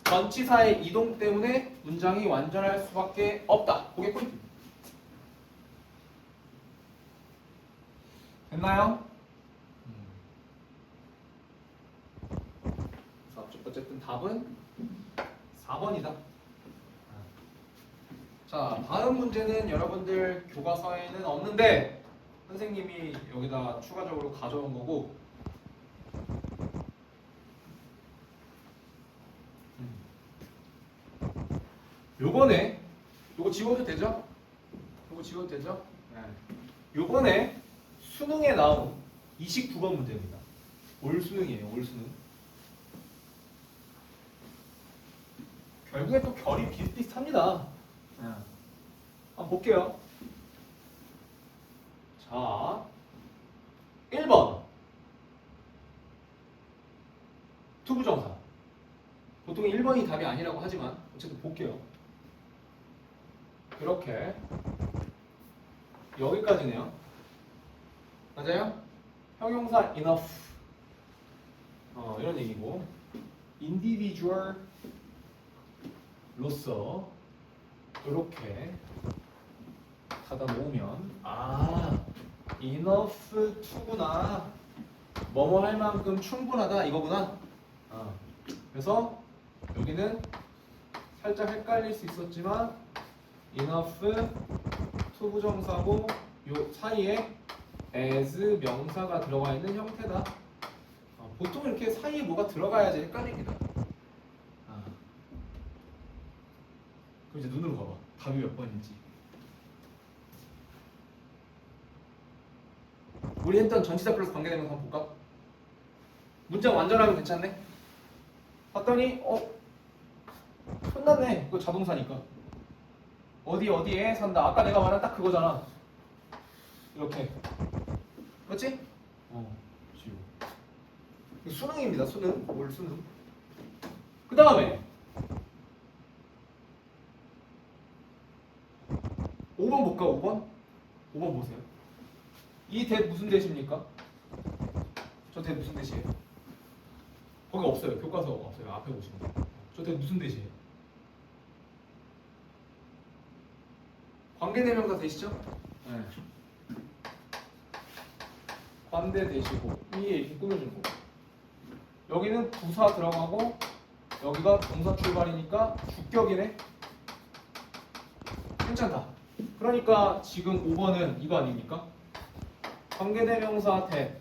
[SPEAKER 1] 전치사의 이동 때문에 문장이 완전할 수밖에 없다. 그게 포인트입니다. 됐나요? 어쨌든 답은 4번이다. 자, 다음 문제는 여러분들 교과서에는 없는데 선생님이 여기다 추가적으로 가져온 거고 요번에 요거 지워도 되죠? 요거 지워도 되죠? 네. 요번에 수능에 나온 29번 문제입니다. 올 수능이에요. 올 수능. 결국에 또 결이 비슷비슷합니다. 네. 한번 볼게요. 자, 1번 투부정사. 보통 1번이 답이 아니라고 하지만 어쨌든 볼게요. 이렇게 여기까지네요. 맞아요? 형용사 enough 이런 얘기고 individual 로서 이렇게 닫아 놓으면 enough to구나 뭐뭐 할 만큼 충분하다 이거구나. 그래서 여기는 살짝 헷갈릴 수 있었지만 enough 투부정사고 요 사이에 as 명사가 들어가 있는 형태다. 보통 이렇게 사이에 뭐가 들어가야지 헷갈립니다. 그럼 이제 눈으로 봐봐. 답이 몇 번인지. 우리 했던 전치사 플러스 관계대명사 한번 볼까? 문장 완전하면 괜찮네? 봤더니 끝났네. 그거 자동사니까. 어디에 산다. 아까 내가 말한 딱 그거잖아. 이렇게. 맞지? 지우. 수능입니다. 수능. 올 수능. 그 다음에 5번 볼까? 5번? 5번 보세요. 이 대 무슨 대시입니까? 저 대 무슨 대시예요? 거기 없어요. 교과서 없어요. 앞에 보시면. 저 대 무슨 대시예요? 관계대명사 대시죠? 네. 관대 대시고 위에 이렇게 꾸며준 거. 여기는 부사 들어가고 여기가 동사 출발이니까 주격이네. 괜찮다. 그러니까 지금 5번은 이거 아닙니까? 관계대명사 대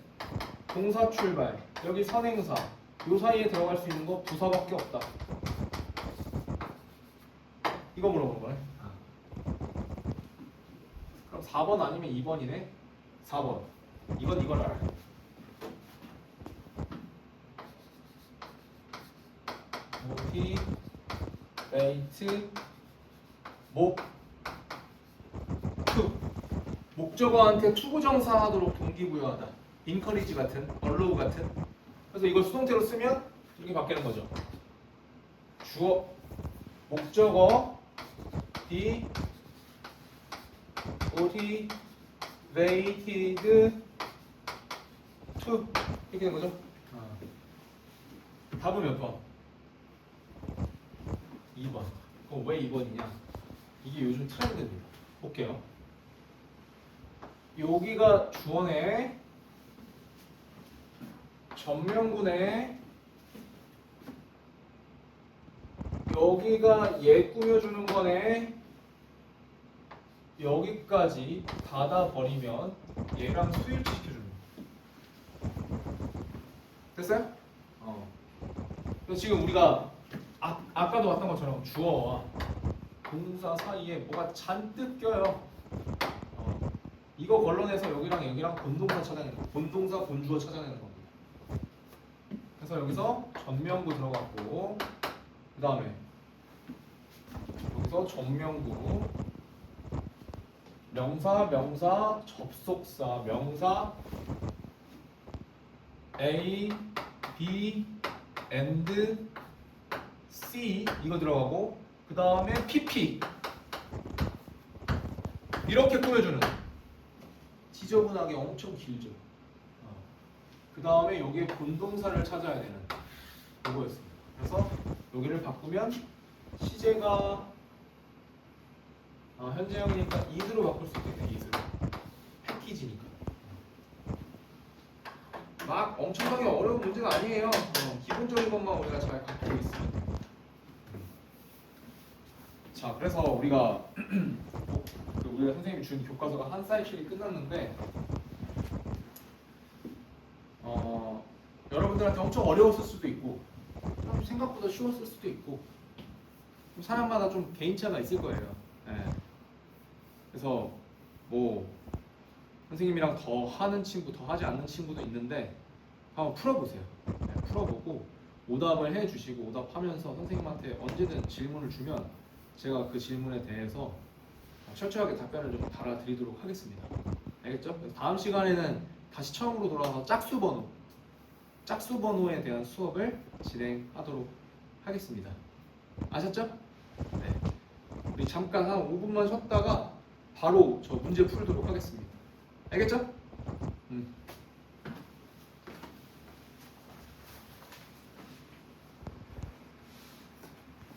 [SPEAKER 1] 동사 출발, 여기 선행사, 요 사이에 들어갈 수 있는 거 부사밖에 없다. 이거 물어보는 거네. 그럼 4번 아니면 2번이네. 4번. 이건 이걸 알아. 모티베이트 목 투. 목적어한테 투부정사 하도록 동기부여하다. encourage 같은, allow 같은. 그래서 이걸 수동태로 쓰면 이렇게 바뀌는 거죠. 주어, 목적어, be motivated to 이렇게 되는 거죠. 답은 몇 번? 2번. 그럼 왜 2번이냐? 이게 요즘 트렌드입니다. 볼게요. 여기가 주어네, 전명구네, 여기가 얘 꾸며주는 거네. 여기까지 닫아버리면 얘랑 수일시켜주는 거야. 됐어요? 그래서 지금 우리가 아까도 봤던 것처럼 주어와 동사 사이에 뭐가 잔뜩 껴요. 이거 걸러내서 여기랑 여기랑 본동사 찾아내는 거, 본동사 본주어 찾아내는 겁니다. 그래서 여기서 전명구 들어갔고, 그 다음에 여기서 전명구, 명사, 명사, 접속사, 명사, A, B, and C 이거 들어가고, 그 다음에 PP 이렇게 꾸며주는. 지저분하게 엄청 길죠. 그 다음에 여기에 본동사를 찾아야 되는 그거였습니다. 그래서 여기를 바꾸면 시제가 현재형이니까 is로 바꿀 수 있겠네. is로. 패키지니까. 막 엄청나게 어려운 문제가 아니에요. 기본적인 것만 우리가 잘 갖고 있으면. 자, 그래서 우리가 우리가 선생님이 준 교과서가 한 사이클이 끝났는데, 여러분들한테 엄청 어려웠을 수도 있고, 좀 생각보다 쉬웠을 수도 있고, 좀 사람마다 좀 개인차가 있을 거예요. 네. 그래서 뭐 선생님이랑 더 하는 친구, 더 하지 않는 친구도 있는데 한번 풀어보세요. 네, 풀어보고 오답을 해주시고, 오답하면서 선생님한테 언제든 질문을 주면 제가 그 질문에 대해서 철저하게 답변을 좀 달아드리도록 하겠습니다. 알겠죠? 그래서 다음 시간에는 다시 처음으로 돌아와서 짝수 번호에 대한 수업을 진행하도록 하겠습니다. 아셨죠? 네. 우리 잠깐 한 5분만 쉬었다가 바로 저 문제 풀도록 하겠습니다. 알겠죠?